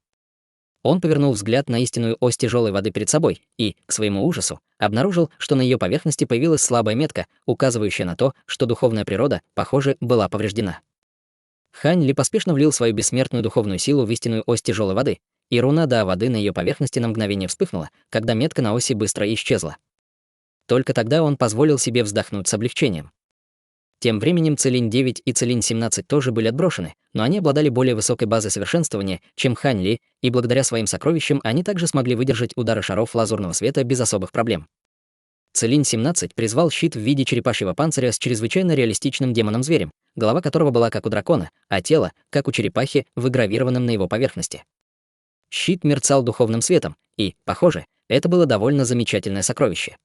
Он повернул взгляд на истинную ось тяжелой воды перед собой и, к своему ужасу, обнаружил, что на ее поверхности появилась слабая метка, указывающая на то, что духовная природа, похоже, была повреждена. Хань Ли поспешно влил свою бессмертную духовную силу в истинную ось тяжелой воды, и руна Да воды на ее поверхности на мгновение вспыхнула, когда метка на оси быстро исчезла. Только тогда он позволил себе вздохнуть с облегчением. Тем временем Целинь-9 и Целинь-17 тоже были отброшены, но они обладали более высокой базой совершенствования, чем Хань Ли, и благодаря своим сокровищам они также смогли выдержать удары шаров лазурного света без особых проблем. Целинь-17 призвал щит в виде черепашьего панциря с чрезвычайно реалистичным демоном-зверем, голова которого была как у дракона, а тело, как у черепахи, выгравированным на его поверхности. Щит мерцал духовным светом, и, похоже, это было довольно замечательное сокровище.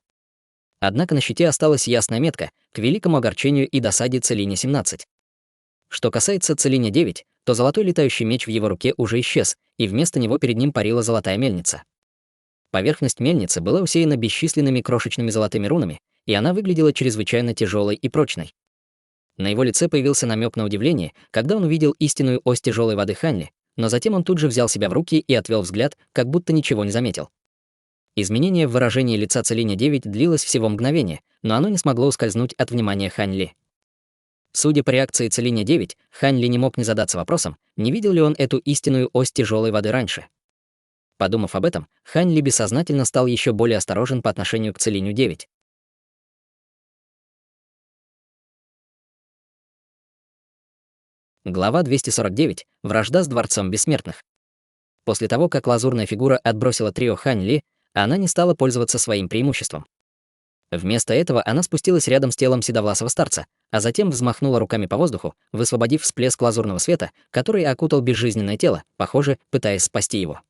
Однако на щите осталась ясная метка, к великому огорчению и досаде Целиня-17. Что касается Целиня-9, то золотой летающий меч в его руке уже исчез, и вместо него перед ним парила золотая мельница. Поверхность мельницы была усеяна бесчисленными крошечными золотыми рунами, и она выглядела чрезвычайно тяжелой и прочной. На его лице появился намек на удивление, когда он увидел истинную ось тяжелой воды Хань Ли, но затем он тут же взял себя в руки и отвел взгляд, как будто ничего не заметил. Изменение в выражении лица Целиня-9 длилось всего мгновение, но оно не смогло ускользнуть от внимания Хань Ли. Судя по реакции Целиня-9, Хань Ли не мог не задаться вопросом, не видел ли он эту истинную ось тяжелой воды раньше. Подумав об этом, Хань Ли бессознательно стал еще более осторожен по отношению к Целиню-9. Глава 249. Вражда с Дворцом Бессмертных. После того, как лазурная фигура отбросила трио Хань Ли, она не стала пользоваться своим преимуществом. Вместо этого она спустилась рядом с телом седовласого старца, а затем взмахнула руками по воздуху, высвободив всплеск лазурного света, который окутал безжизненное тело, похоже, пытаясь спасти его.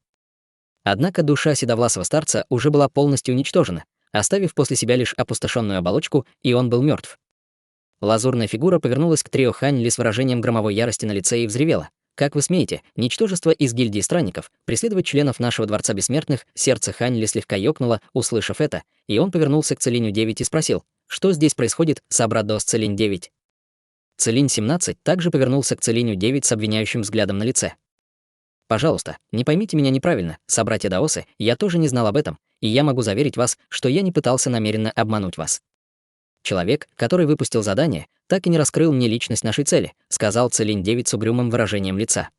Однако душа седовласого старца уже была полностью уничтожена, оставив после себя лишь опустошенную оболочку, и он был мертв. Лазурная фигура повернулась к трио Хань Ли с выражением громовой ярости на лице и взревела: «Как вы смеете, ничтожество из гильдии странников, преследовать членов нашего Дворца Бессмертных?» Сердце Хань Ли слегка ёкнуло, услышав это, и он повернулся к Целиню-9 и спросил: «Что здесь происходит, собрадос Целинь-9?» Целинь-17 также повернулся к Целиню-9 с обвиняющим взглядом на лице. «Пожалуйста, не поймите меня неправильно, собратья даосы, я тоже не знал об этом, и я могу заверить вас, что я не пытался намеренно обмануть вас. Человек, который выпустил задание, так и не раскрыл мне личность нашей цели», сказал Целинь-9 с угрюмым выражением лица.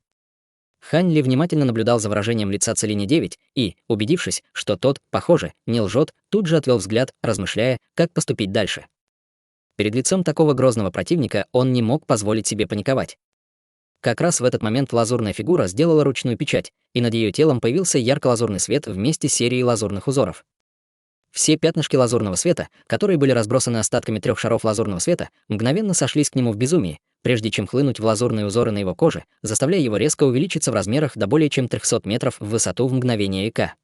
Хань Ли внимательно наблюдал за выражением лица Целиня-9 и, убедившись, что тот, похоже, не лжет, тут же отвел взгляд, размышляя, как поступить дальше. Перед лицом такого грозного противника он не мог позволить себе паниковать. Как раз в этот момент лазурная фигура сделала ручную печать, и над ее телом появился ярко-лазурный свет вместе с серией лазурных узоров. Все пятнышки лазурного света, которые были разбросаны остатками 3 шаров лазурного света, мгновенно сошлись к нему в безумии, прежде чем хлынуть в лазурные узоры на его коже, заставляя его резко увеличиться в размерах до более чем 300 метров в высоту в мгновение ока.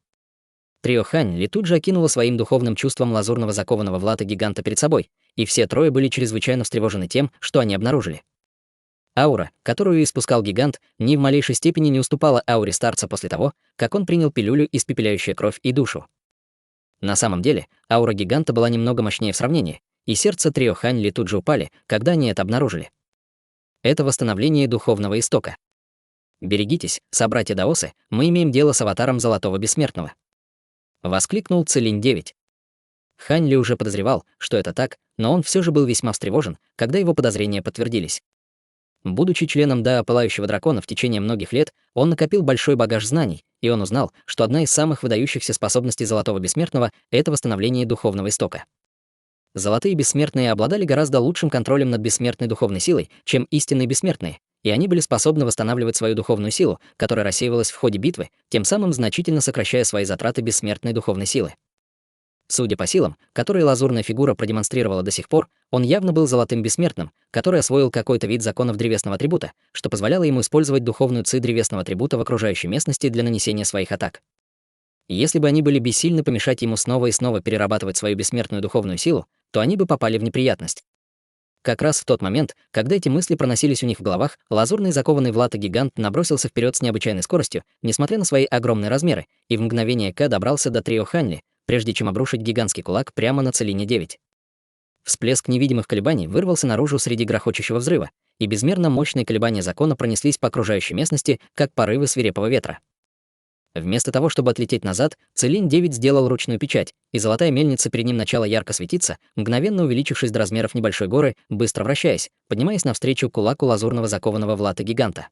Трио Хань Ли тут же окинуло своим духовным чувством лазурного закованного в латы гиганта перед собой, и все трое были чрезвычайно встревожены тем, что они обнаружили. Аура, которую испускал гигант, ни в малейшей степени не уступала ауре старца после того, как он принял пилюлю, испепеляющую кровь и душу. На самом деле, аура гиганта была немного мощнее в сравнении, и сердце трио Хань Ли тут же упали, когда они это обнаружили. Это восстановление духовного истока. «Берегитесь, собратья даосы, мы имеем дело с аватаром Золотого Бессмертного», воскликнул Целинь-9. Хань Ли уже подозревал, что это так, но он все же был весьма встревожен, когда его подозрения подтвердились. Будучи членом Дао Пылающего Дракона в течение многих лет, он накопил большой багаж знаний, и он узнал, что одна из самых выдающихся способностей Золотого Бессмертного — это восстановление духовного истока. Золотые Бессмертные обладали гораздо лучшим контролем над бессмертной духовной силой, чем истинные Бессмертные, и они были способны восстанавливать свою духовную силу, которая рассеивалась в ходе битвы, тем самым значительно сокращая свои затраты бессмертной духовной силы. Судя по силам, которые лазурная фигура продемонстрировала до сих пор, он явно был Золотым Бессмертным, который освоил какой-то вид законов древесного атрибута, что позволяло ему использовать духовную ци древесного атрибута в окружающей местности для нанесения своих атак. Если бы они были бессильны помешать ему снова и снова перерабатывать свою бессмертную духовную силу, то они бы попали в неприятность. Как раз в тот момент, когда эти мысли проносились у них в головах, лазурный закованный в латы гигант набросился вперед с необычайной скоростью, несмотря на свои огромные размеры, и в мгновение ока добрался до трио Ханли, прежде чем обрушить гигантский кулак прямо на Целине 9. Всплеск невидимых колебаний вырвался наружу среди грохочущего взрыва, и безмерно мощные колебания закона пронеслись по окружающей местности, как порывы свирепого ветра. Вместо того, чтобы отлететь назад, Целин 9 сделал ручную печать, и золотая мельница перед ним начала ярко светиться, мгновенно увеличившись до размеров небольшой горы, быстро вращаясь, поднимаясь навстречу кулаку лазурного закованного в латы гиганта.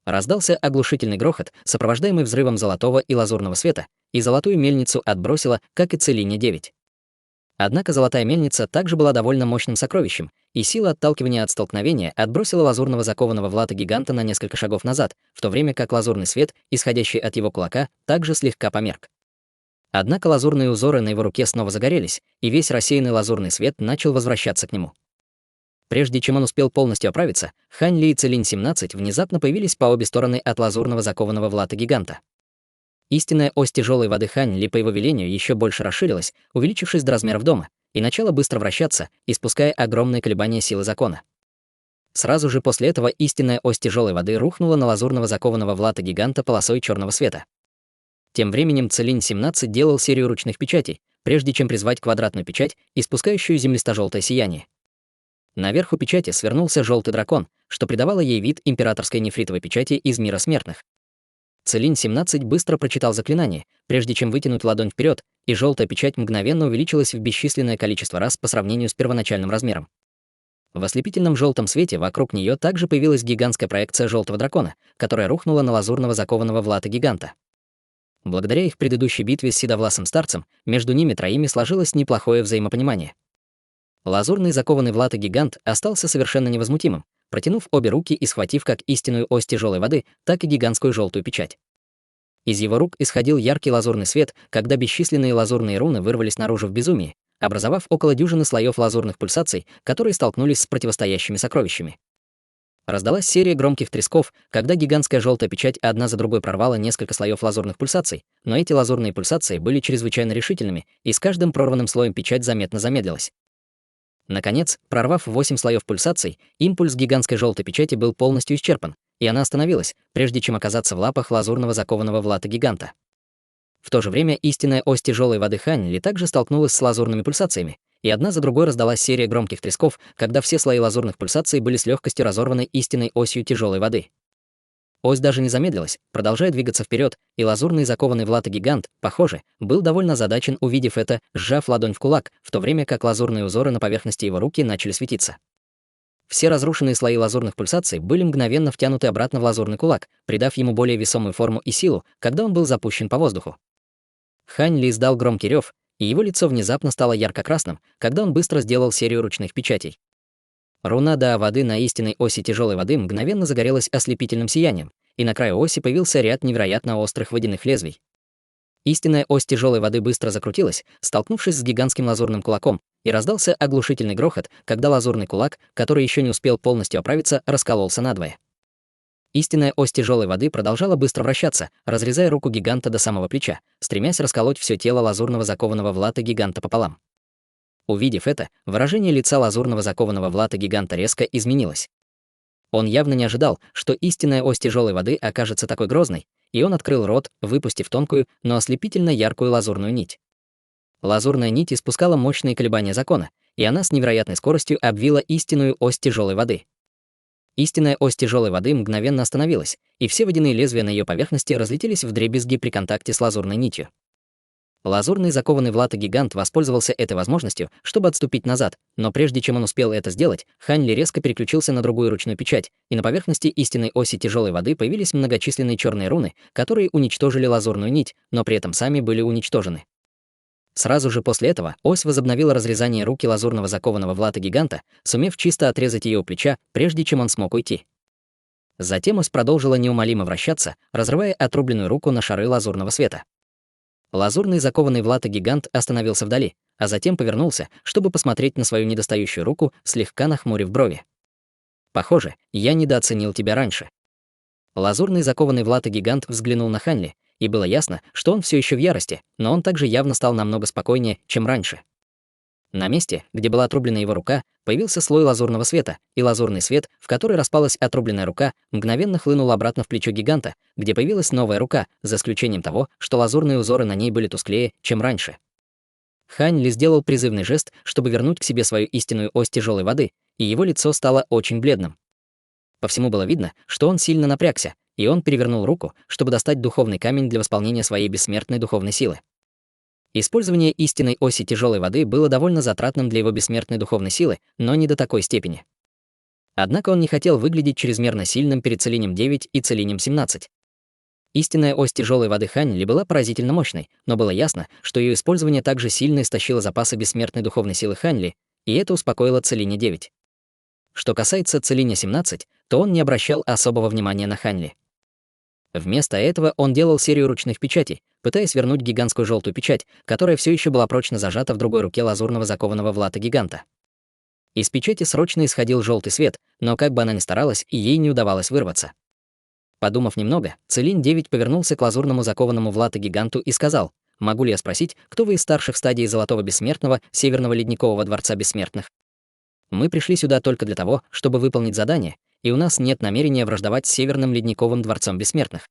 Раздался оглушительный грохот, сопровождаемый взрывом золотого и лазурного света, и золотую мельницу отбросило, как и Целине 9. Однако золотая мельница также была довольно мощным сокровищем, и сила отталкивания от столкновения отбросила лазурного закованного в латы гиганта на несколько шагов назад, в то время как лазурный свет, исходящий от его кулака, также слегка померк. Однако лазурные узоры на его руке снова загорелись, и весь рассеянный лазурный свет начал возвращаться к нему. Прежде чем он успел полностью оправиться, Хань Ли и Целинь 17 внезапно появились по обе стороны от лазурного закованного в латы гиганта. Истинная ось тяжелой воды Хань Ли по его велению еще больше расширилась, увеличившись до размеров дома, и начала быстро вращаться, испуская огромные колебания силы закона. Сразу же после этого истинная ось тяжелой воды рухнула на лазурного закованного в латы гиганта полосой черного света. Тем временем Целинь 17 делал серию ручных печатей, прежде чем призвать квадратную печать, испускающую землисто-желтое сияние. Наверху печати свернулся желтый дракон, что придавало ей вид императорской нефритовой печати из мира смертных. Целинь 17 быстро прочитал заклинание, прежде чем вытянуть ладонь вперед, и желтая печать мгновенно увеличилась в бесчисленное количество раз по сравнению с первоначальным размером. В ослепительном желтом свете вокруг нее также появилась гигантская проекция желтого дракона, которая рухнула на лазурного закованного в латы гиганта. Благодаря их предыдущей битве с седовласым старцем, между ними троими сложилось неплохое взаимопонимание. Лазурный закованный в латы гигант остался совершенно невозмутимым, протянув обе руки и схватив как истинную ось тяжелой воды, так и гигантскую желтую печать. Из его рук исходил яркий лазурный свет, когда бесчисленные лазурные руны вырвались наружу в безумии, образовав около дюжины слоев лазурных пульсаций, которые столкнулись с противостоящими сокровищами. Раздалась серия громких тресков, когда гигантская желтая печать одна за другой прорвала несколько слоев лазурных пульсаций, но эти лазурные пульсации были чрезвычайно решительными, и с каждым прорванным слоем печать заметно замедлилась. Наконец, прорвав 8 слоев пульсаций, импульс гигантской желтой печати был полностью исчерпан, и она остановилась, прежде чем оказаться в лапах лазурного закованного в латы гиганта. В то же время истинная ось тяжелой воды Хань Ли также столкнулась с лазурными пульсациями, и одна за другой раздалась серия громких тресков, когда все слои лазурных пульсаций были с легкостью разорваны истинной осью тяжелой воды. Ось даже не замедлилась, продолжая двигаться вперед, и лазурный закованный в латы гигант, похоже, был довольно озадачен, увидев это, сжав ладонь в кулак, в то время как лазурные узоры на поверхности его руки начали светиться. Все разрушенные слои лазурных пульсаций были мгновенно втянуты обратно в лазурный кулак, придав ему более весомую форму и силу, когда он был запущен по воздуху. Хань Ли издал громкий рев, и его лицо внезапно стало ярко-красным, когда он быстро сделал серию ручных печатей. Руна да воды на истинной оси тяжелой воды мгновенно загорелась ослепительным сиянием, и на краю оси появился ряд невероятно острых водяных лезвий. Истинная ось тяжелой воды быстро закрутилась, столкнувшись с гигантским лазурным кулаком, и раздался оглушительный грохот, когда лазурный кулак, который еще не успел полностью оправиться, раскололся надвое. Истинная ось тяжелой воды продолжала быстро вращаться, разрезая руку гиганта до самого плеча, стремясь расколоть все тело лазурного закованного в латы гиганта пополам. Увидев это, выражение лица лазурного закованного в латы гиганта резко изменилось. Он явно не ожидал, что истинная ось тяжелой воды окажется такой грозной, и он открыл рот, выпустив тонкую, но ослепительно яркую лазурную нить. Лазурная нить испускала мощные колебания закона, и она с невероятной скоростью обвила истинную ось тяжелой воды. Истинная ось тяжелой воды мгновенно остановилась, и все водяные лезвия на ее поверхности разлетелись вдребезги при контакте с лазурной нитью. Лазурный закованный в латы гигант воспользовался этой возможностью, чтобы отступить назад, но прежде чем он успел это сделать, Хань Ли резко переключился на другую ручную печать, и на поверхности истинной оси тяжелой воды появились многочисленные черные руны, которые уничтожили лазурную нить, но при этом сами были уничтожены. Сразу же после этого ось возобновила разрезание руки лазурного закованного в латы гиганта, сумев чисто отрезать ее у плеча, прежде чем он смог уйти. Затем ось продолжила неумолимо вращаться, разрывая отрубленную руку на шары лазурного света. Лазурный закованный в латы гигант остановился вдали, а затем повернулся, чтобы посмотреть на свою недостающую руку, слегка нахмурив брови. «Похоже, я недооценил тебя раньше». Лазурный закованный в латы гигант взглянул на Хань Ли, и было ясно, что он все еще в ярости, но он также явно стал намного спокойнее, чем раньше. На месте, где была отрублена его рука, появился слой лазурного света, и лазурный свет, в который распалась отрубленная рука, мгновенно хлынул обратно в плечо гиганта, где появилась новая рука, за исключением того, что лазурные узоры на ней были тусклее, чем раньше. Хань Ли сделал призывный жест, чтобы вернуть к себе свою истинную ось тяжелой воды, и его лицо стало очень бледным. По всему было видно, что он сильно напрягся, и он перевернул руку, чтобы достать духовный камень для восполнения своей бессмертной духовной силы. Использование истинной оси тяжелой воды было довольно затратным для его бессмертной духовной силы, но не до такой степени. Однако он не хотел выглядеть чрезмерно сильным перед Целинем 9 и Целинем 17. Истинная ось тяжелой воды Хань Ли была поразительно мощной, но было ясно, что ее использование также сильно истощило запасы бессмертной духовной силы Хань Ли, и это успокоило Целиня 9. Что касается Целиня 17, то он не обращал особого внимания на Хань Ли. Вместо этого он делал серию ручных печатей, пытаясь вернуть гигантскую желтую печать, которая все еще была прочно зажата в другой руке лазурного закованного в латы гиганта. Из печати срочно исходил желтый свет, но как бы она ни старалась, и ей не удавалось вырваться. Подумав немного, Целинь 9 повернулся к лазурному закованному в латы гиганту и сказал: «Могу ли я спросить, кто вы из старших стадий Золотого Бессмертного, Северного Ледникового Дворца Бессмертных? Мы пришли сюда только для того, чтобы выполнить задание, и у нас нет намерения враждовать с Северным Ледниковым Дворцом Бессмертных.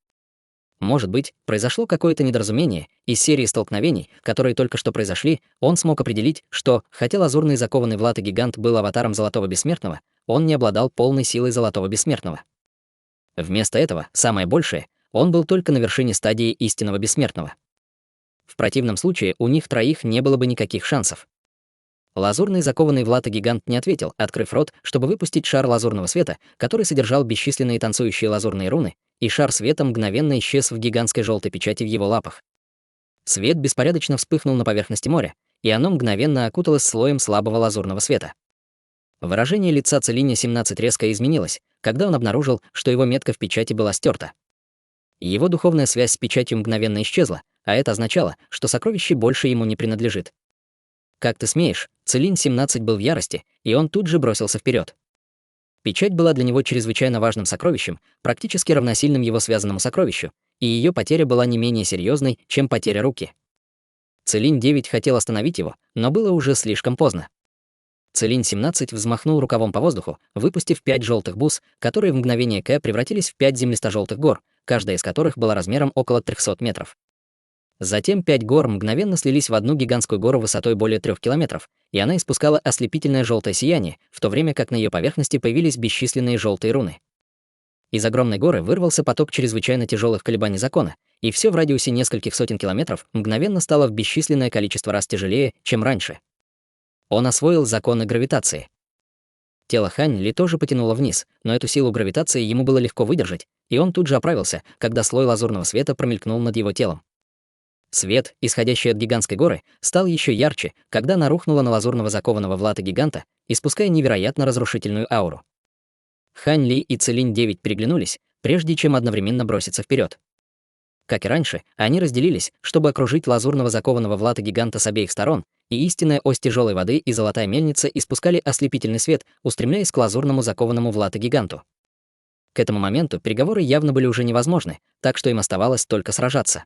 Может быть, произошло какое-то недоразумение, из серии столкновений, которые только что произошли, он смог определить, что, хотя лазурный закованный в латы гигант был аватаром Золотого Бессмертного, он не обладал полной силой Золотого Бессмертного. Вместо этого, самое большее, он был только на вершине стадии истинного бессмертного. В противном случае у них троих не было бы никаких шансов. Лазурный закованный в латы гигант не ответил, открыв рот, чтобы выпустить шар лазурного света, который содержал бесчисленные танцующие лазурные руны, и шар света мгновенно исчез в гигантской желтой печати в его лапах. Свет беспорядочно вспыхнул на поверхности моря, и оно мгновенно окуталось слоем слабого лазурного света. Выражение лица Целиня 17 резко изменилось, когда он обнаружил, что его метка в печати была стерта. Его духовная связь с печатью мгновенно исчезла, а это означало, что сокровище больше ему не принадлежит. «Как ты смеешь?» Целинь 17 был в ярости, и он тут же бросился вперед. Печать была для него чрезвычайно важным сокровищем, практически равносильным его связанному сокровищу, и ее потеря была не менее серьезной, чем потеря руки. Целинь 9 хотел остановить его, но было уже слишком поздно. Целинь 17 взмахнул рукавом по воздуху, выпустив 5 желтых бус, которые в мгновение превратились в 5 землисто-желтых гор, каждая из которых была размером около 300 метров. Затем 5 гор мгновенно слились в одну гигантскую гору высотой более 3 километров, и она испускала ослепительное желтое сияние, в то время как на ее поверхности появились бесчисленные желтые руны. Из огромной горы вырвался поток чрезвычайно тяжелых колебаний закона, и все в радиусе нескольких сотен километров мгновенно стало в бесчисленное количество раз тяжелее, чем раньше. Он освоил законы гравитации. Тело Хань Ли тоже потянуло вниз, но эту силу гравитации ему было легко выдержать, и он тут же оправился, когда слой лазурного света промелькнул над его телом. Свет, исходящий от гигантской горы, стал еще ярче, когда она рухнула на лазурного закованного в латы гиганта, испуская невероятно разрушительную ауру. Хань Ли и Целинь 9 переглянулись, прежде чем одновременно броситься вперед. Как и раньше, они разделились, чтобы окружить лазурного закованного в латы гиганта с обеих сторон, и истинная ось тяжелой воды и золотая мельница испускали ослепительный свет, устремляясь к лазурному закованному в латы гиганту. К этому моменту переговоры явно были уже невозможны, так что им оставалось только сражаться.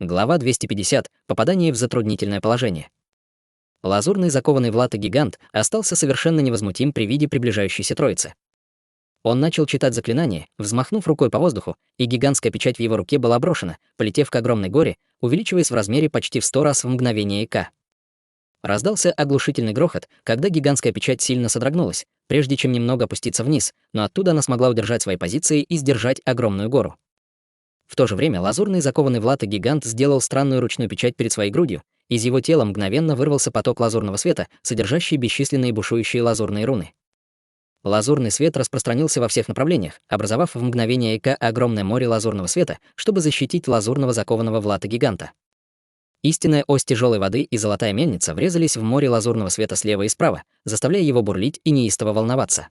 Глава 250. Попадание в затруднительное положение. Лазурный закованный в латы гигант остался совершенно невозмутим при виде приближающейся троицы. Он начал читать заклинание, взмахнув рукой по воздуху, и гигантская печать в его руке была брошена, полетев к огромной горе, увеличиваясь в размере почти в 100 раз в мгновение ика. Раздался оглушительный грохот, когда гигантская печать сильно содрогнулась, прежде чем немного опуститься вниз, но оттуда она смогла удержать свои позиции и сдержать огромную гору. В то же время лазурный закованный в латы гигант сделал странную ручную печать перед своей грудью. Из его тела мгновенно вырвался поток лазурного света, содержащий бесчисленные бушующие лазурные руны. Лазурный свет распространился во всех направлениях, образовав в мгновение эйка огромное море лазурного света, чтобы защитить лазурного закованного в латы гиганта. Истинная ось тяжелой воды и золотая мельница врезались в море лазурного света слева и справа, заставляя его бурлить и неистово волноваться.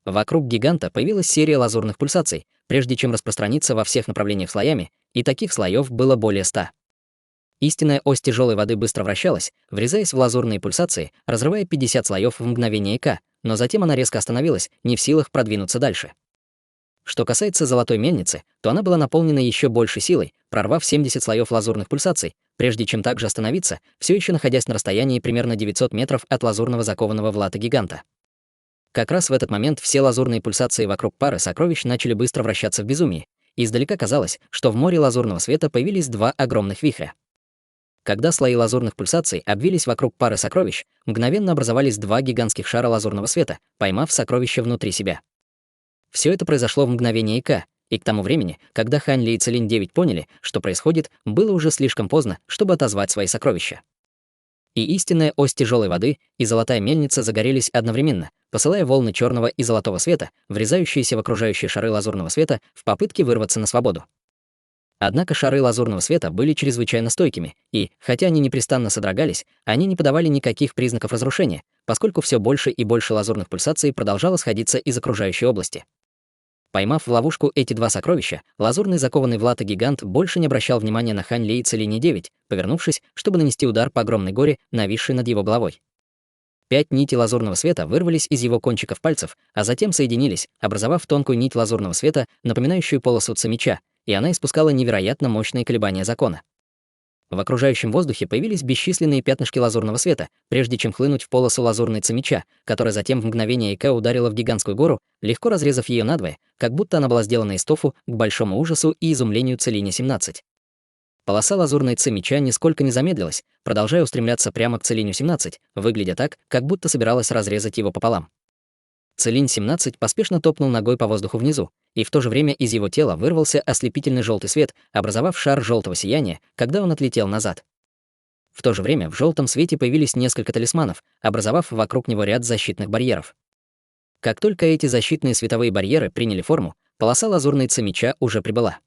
Вокруг гиганта появилась серия лазурных пульсаций, прежде чем распространиться во всех направлениях слоями, и таких слоев было более 100. Истинная ось тяжелой воды быстро вращалась, врезаясь в лазурные пульсации, разрывая 50 слоев в мгновение эйка, но затем она резко остановилась, не в силах продвинуться дальше. Что касается золотой мельницы, то она была наполнена еще большей силой, прорвав 70 слоев лазурных пульсаций, прежде чем также остановиться, все еще находясь на расстоянии примерно 900 метров от лазурного закованного в латы гиганта. Как раз в этот момент все лазурные пульсации вокруг пары сокровищ начали быстро вращаться в безумии, и издалека казалось, что в море лазурного света появились два огромных вихря. Когда слои лазурных пульсаций обвились вокруг пары сокровищ, мгновенно образовались два гигантских шара лазурного света, поймав сокровища внутри себя. Все это произошло в мгновение эйка, и к тому времени, когда Хань Ли и Целинь 9 поняли, что происходит, было уже слишком поздно, чтобы отозвать свои сокровища. И истинная ось тяжелой воды и золотая мельница загорелись одновременно, посылая волны черного и золотого света, врезающиеся в окружающие шары лазурного света в попытке вырваться на свободу. Однако шары лазурного света были чрезвычайно стойкими, и, хотя они непрестанно содрогались, они не подавали никаких признаков разрушения, поскольку все больше и больше лазурных пульсаций продолжало сходиться из окружающей области. Поймав в ловушку эти два сокровища, лазурный закованный в латы гигант больше не обращал внимания на Хань Ли и Целинь 9, повернувшись, чтобы нанести удар по огромной горе, нависшей над его головой. 5 нитей лазурного света вырвались из его кончиков пальцев, а затем соединились, образовав тонкую нить лазурного света, напоминающую полосу цемеча, и она испускала невероятно мощные колебания закона. В окружающем воздухе появились бесчисленные пятнышки лазурного света, прежде чем хлынуть в полосу лазурной цемеча, которая затем в мгновение эйка ударила в гигантскую гору, легко разрезав ее надвое, как будто она была сделана из тофу, к большому ужасу и изумлению Целиня 17. Полоса лазурной цемеча нисколько не замедлилась, продолжая устремляться прямо к Целиню 17, выглядя так, как будто собиралась разрезать его пополам. Целинь 17 поспешно топнул ногой по воздуху внизу, и в то же время из его тела вырвался ослепительный желтый свет, образовав шар желтого сияния, когда он отлетел назад. В то же время в желтом свете появились несколько талисманов, образовав вокруг него ряд защитных барьеров. Как только эти защитные световые барьеры приняли форму, полоса лазурной цемеча уже прибыла.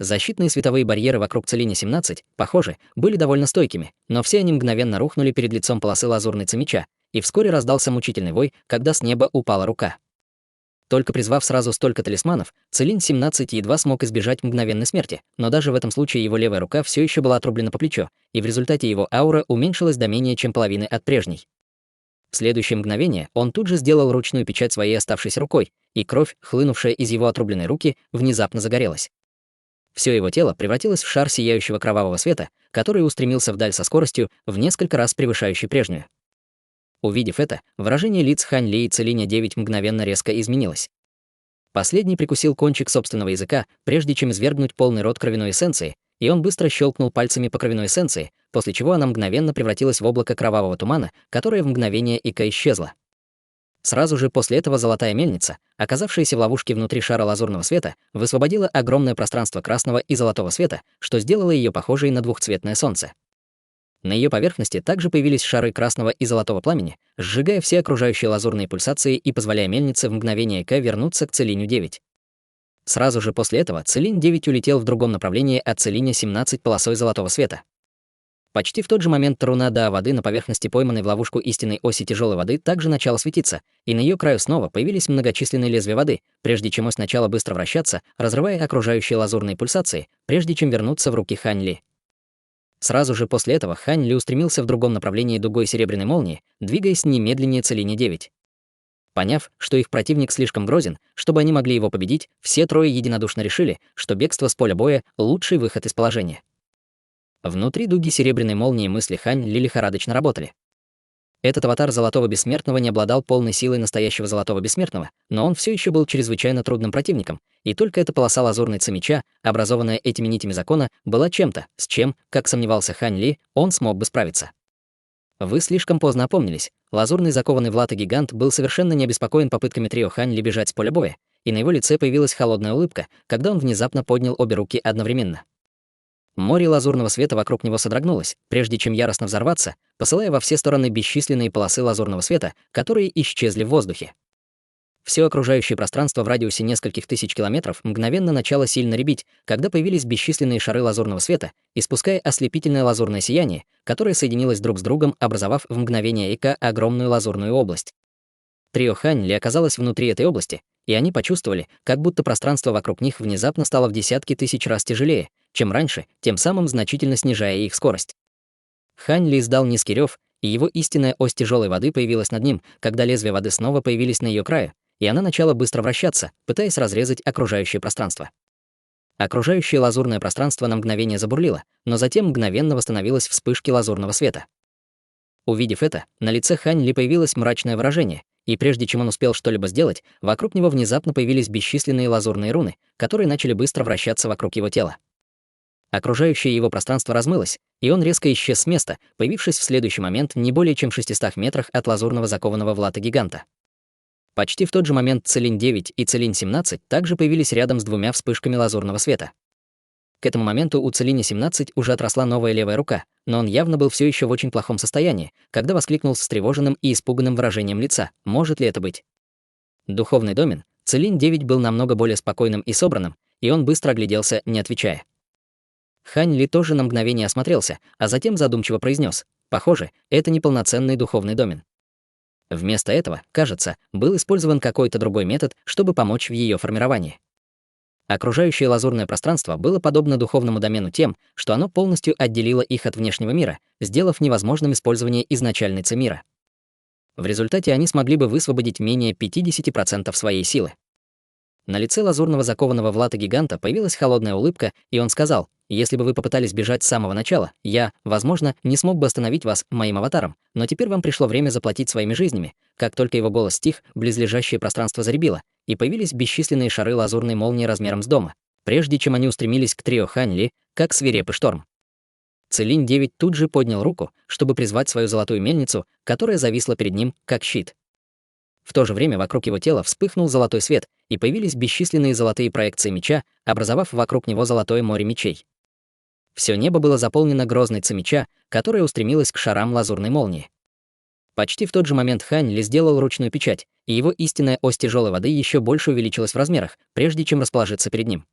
Защитные световые барьеры вокруг Целиня 17, похоже, были довольно стойкими, но все они мгновенно рухнули перед лицом полосы лазурной цемеча, и вскоре раздался мучительный вой, когда с неба упала рука. Только призвав сразу столько талисманов, Целинь 17 едва смог избежать мгновенной смерти, но даже в этом случае его левая рука все еще была отрублена по плечо, и в результате его аура уменьшилась до менее чем половины от прежней. В следующее мгновение он тут же сделал ручную печать своей оставшейся рукой, и кровь, хлынувшая из его отрубленной руки, внезапно загорелась. Все его тело превратилось в шар сияющего кровавого света, который устремился вдаль со скоростью, в несколько раз превышающей прежнюю. Увидев это, выражение лиц Хань Ли и Целиня 9 мгновенно резко изменилось. Последний прикусил кончик собственного языка, прежде чем извергнуть полный рот кровяной эссенции, и он быстро щелкнул пальцами по кровяной эссенции, после чего она мгновенно превратилась в облако кровавого тумана, которое в мгновение эйка исчезло. Сразу же после этого золотая мельница, оказавшаяся в ловушке внутри шара лазурного света, высвободила огромное пространство красного и золотого света, что сделало ее похожей на двухцветное солнце. На ее поверхности также появились шары красного и золотого пламени, сжигая все окружающие лазурные пульсации и позволяя мельнице в мгновение эйка вернуться к Целиню 9. Сразу же после этого Целинь 9 улетел в другом направлении от Целиня 17 полосой золотого света. Почти в тот же момент руна Даа воды на поверхности пойманной в ловушку истинной оси тяжелой воды также начала светиться, и на ее краю снова появились многочисленные лезвия воды, прежде чем ось начала быстро вращаться, разрывая окружающие лазурные пульсации, прежде чем вернуться в руки Хань Ли. Сразу же после этого Хань Ли устремился в другом направлении дугой серебряной молнии, двигаясь не медленнее Целиня 9. Поняв, что их противник слишком грозен, чтобы они могли его победить, все трое единодушно решили, что бегство с поля боя — лучший выход из положения. Внутри дуги серебряной молнии мысли Хань Ли лихорадочно работали. Этот аватар Золотого Бессмертного не обладал полной силой настоящего Золотого Бессмертного, но он все еще был чрезвычайно трудным противником, и только эта полоса лазурной цемеча, образованная этими нитями закона, была чем-то, с чем, как сомневался Хань Ли, он смог бы справиться. Вы слишком поздно опомнились. Лазурный закованный в латы гигант был совершенно не обеспокоен попытками трио Хань Ли бежать с поля боя, и на его лице появилась холодная улыбка, когда он внезапно поднял обе руки одновременно. Море лазурного света вокруг него содрогнулось, прежде чем яростно взорваться, посылая во все стороны бесчисленные полосы лазурного света, которые исчезли в воздухе. Все окружающее пространство в радиусе нескольких тысяч километров мгновенно начало сильно рябить, когда появились бесчисленные шары лазурного света, испуская ослепительное лазурное сияние, которое соединилось друг с другом, образовав в мгновение ока огромную лазурную область. Трио Хань Ли оказалось внутри этой области, и они почувствовали, как будто пространство вокруг них внезапно стало в десятки тысяч раз тяжелее, чем раньше, тем самым значительно снижая их скорость. Хань Ли издал низкий рев, и его истинная ось тяжелой воды появилась над ним, когда лезвия воды снова появились на ее краю, и она начала быстро вращаться, пытаясь разрезать окружающее пространство. Окружающее лазурное пространство на мгновение забурлило, но затем мгновенно восстановилось вспышки лазурного света. Увидев это, на лице Хань Ли появилось мрачное выражение, и прежде чем он успел что-либо сделать, вокруг него внезапно появились бесчисленные лазурные руны, которые начали быстро вращаться вокруг его тела. Окружающее его пространство размылось, и он резко исчез с места, появившись в следующий момент не более чем в 600 метрах от лазурного закованного в латы гиганта. Почти в тот же момент Целинь-9 и Целинь-17 также появились рядом с двумя вспышками лазурного света. К этому моменту у Целиня-17 уже отросла новая левая рука, но он явно был все еще в очень плохом состоянии, когда воскликнул с встревоженным и испуганным выражением лица: «Может ли это быть?» Духовный домен, Целинь-9 был намного более спокойным и собранным, и он быстро огляделся, не отвечая. Хань Ли тоже на мгновение осмотрелся, а затем задумчиво произнес: «Похоже, это неполноценный духовный домен». Вместо этого, кажется, был использован какой-то другой метод, чтобы помочь в ее формировании. Окружающее лазурное пространство было подобно духовному домену тем, что оно полностью отделило их от внешнего мира, сделав невозможным использование изначальной ци мира. В результате они смогли бы высвободить менее 50% своей силы. На лице лазурного закованного в латы гиганта появилась холодная улыбка, и он сказал: «Если бы вы попытались бежать с самого начала, я, возможно, не смог бы остановить вас моим аватаром, но теперь вам пришло время заплатить своими жизнями». Как только его голос стих, близлежащее пространство заребило, и появились бесчисленные шары лазурной молнии размером с дома, прежде чем они устремились к трио Хань Ли, как свирепый шторм. Целинь-9 тут же поднял руку, чтобы призвать свою золотую мельницу, которая зависла перед ним, как щит. В то же время вокруг его тела вспыхнул золотой свет, и появились бесчисленные золотые проекции меча, образовав вокруг него золотое море мечей. Все небо было заполнено грозной ци меча, которая устремилась к шарам лазурной молнии. Почти в тот же момент Хань Ли сделал ручную печать, и его истинная ось тяжелой воды еще больше увеличилась в размерах, прежде чем расположиться перед ним.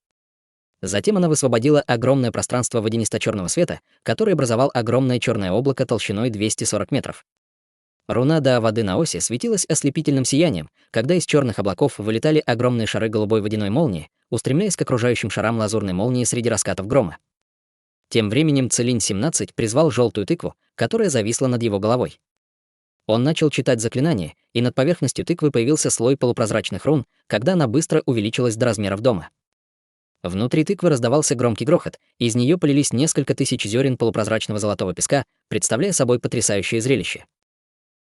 Затем она высвободила огромное пространство водянисто-черного света, который образовал огромное черное облако толщиной 240 метров. Руна до воды на оси светилась ослепительным сиянием, когда из черных облаков вылетали огромные шары голубой водяной молнии, устремляясь к окружающим шарам лазурной молнии среди раскатов грома. Тем временем Целинь-17 призвал желтую тыкву, которая зависла над его головой. Он начал читать заклинание, и над поверхностью тыквы появился слой полупрозрачных рун, когда она быстро увеличилась до размеров дома. Внутри тыквы раздавался громкий грохот, и из нее полились несколько тысяч зерен полупрозрачного золотого песка, представляя собой потрясающее зрелище.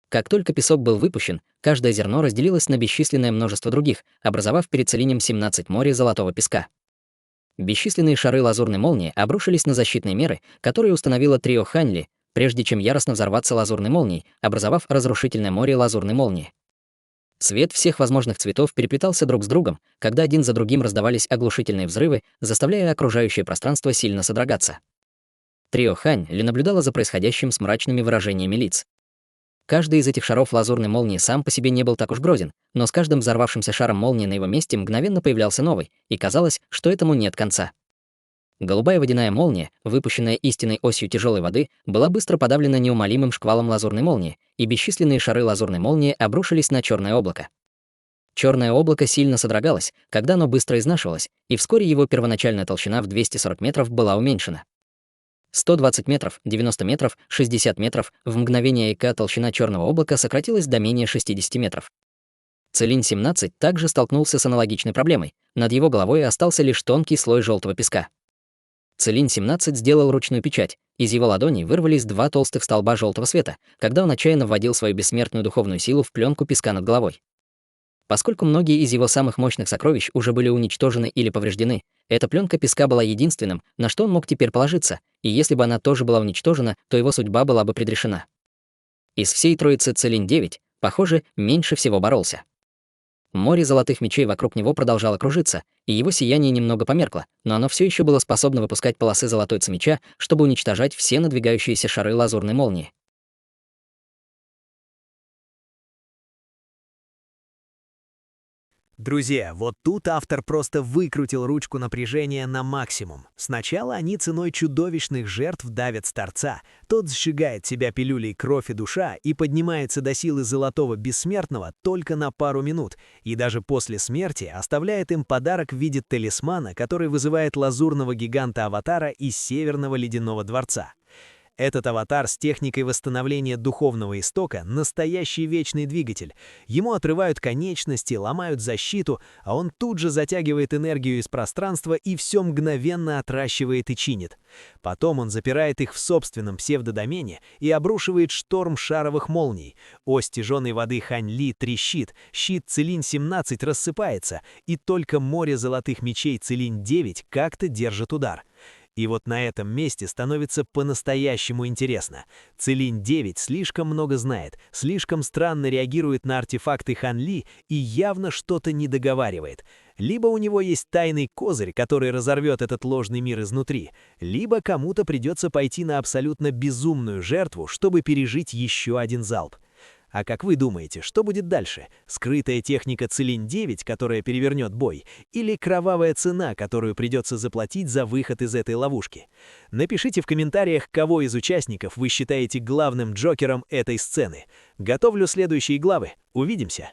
Как только песок был выпущен, каждое зерно разделилось на бесчисленное множество других, образовав перед Целинем 17 море золотого песка. Бесчисленные шары лазурной молнии обрушились на защитные меры, которые установило трио Хань Ли, прежде чем яростно взорваться лазурной молнией, образовав разрушительное море лазурной молнии. Свет всех возможных цветов переплетался друг с другом, когда один за другим раздавались оглушительные взрывы, заставляя окружающее пространство сильно содрогаться. Трио Хань Ли наблюдало за происходящим с мрачными выражениями лиц. Каждый из этих шаров лазурной молнии сам по себе не был так уж грозен, но с каждым взорвавшимся шаром молнии на его месте мгновенно появлялся новый, и казалось, что этому нет конца. Голубая водяная молния, выпущенная истинной осью тяжелой воды, была быстро подавлена неумолимым шквалом лазурной молнии, и бесчисленные шары лазурной молнии обрушились на черное облако. Черное облако сильно содрогалось, когда оно быстро изнашивалось, и вскоре его первоначальная толщина в 240 метров была уменьшена. 120 метров, 90 метров, 60 метров, в мгновение ока толщина черного облака сократилась до менее 60 метров. Целинь-17 также столкнулся с аналогичной проблемой, над его головой остался лишь тонкий слой желтого песка. Целинь-17 сделал ручную печать, из его ладоней вырвались два толстых столба желтого света, когда он отчаянно вводил свою бессмертную духовную силу в пленку песка над головой. Поскольку многие из его самых мощных сокровищ уже были уничтожены или повреждены, эта пленка песка была единственным, на что он мог теперь положиться, и если бы она тоже была уничтожена, то его судьба была бы предрешена. Из всей троицы Целинь-9, похоже, меньше всего боролся. Море золотых мечей вокруг него продолжало кружиться, и его сияние немного померкло, но оно все еще было способно выпускать полосы золотой меча, чтобы уничтожать все надвигающиеся шары лазурной молнии. Друзья, вот тут автор просто выкрутил ручку напряжения на максимум. Сначала они ценой чудовищных жертв давят старца. Тот сжигает себя пилюлей кровь и душа и поднимается до силы золотого бессмертного только на пару минут, и даже после смерти оставляет им подарок в виде талисмана, который вызывает лазурного гиганта-аватара из Северного Ледяного Дворца. Этот аватар с техникой восстановления духовного истока — настоящий вечный двигатель. Ему отрывают конечности, ломают защиту, а он тут же затягивает энергию из пространства и все мгновенно отращивает и чинит. Потом он запирает их в собственном псевдодомене и обрушивает шторм шаровых молний. Ось тяжелой воды Хань-Ли трещит, щит Целинь-17 рассыпается, и только море золотых мечей Целинь-9 как-то держит удар. И вот на этом месте становится по-настоящему интересно. Целинь-9 слишком много знает, слишком странно реагирует на артефакты Хань-Ли и явно что-то не договаривает. Либо у него есть тайный козырь, который разорвет этот ложный мир изнутри, либо кому-то придется пойти на абсолютно безумную жертву, чтобы пережить еще один залп. А как вы думаете, что будет дальше? Скрытая техника Целинь-9, которая перевернет бой, или кровавая цена, которую придется заплатить за выход из этой ловушки? Напишите в комментариях, кого из участников вы считаете главным Джокером этой сцены. Готовлю следующие главы. Увидимся!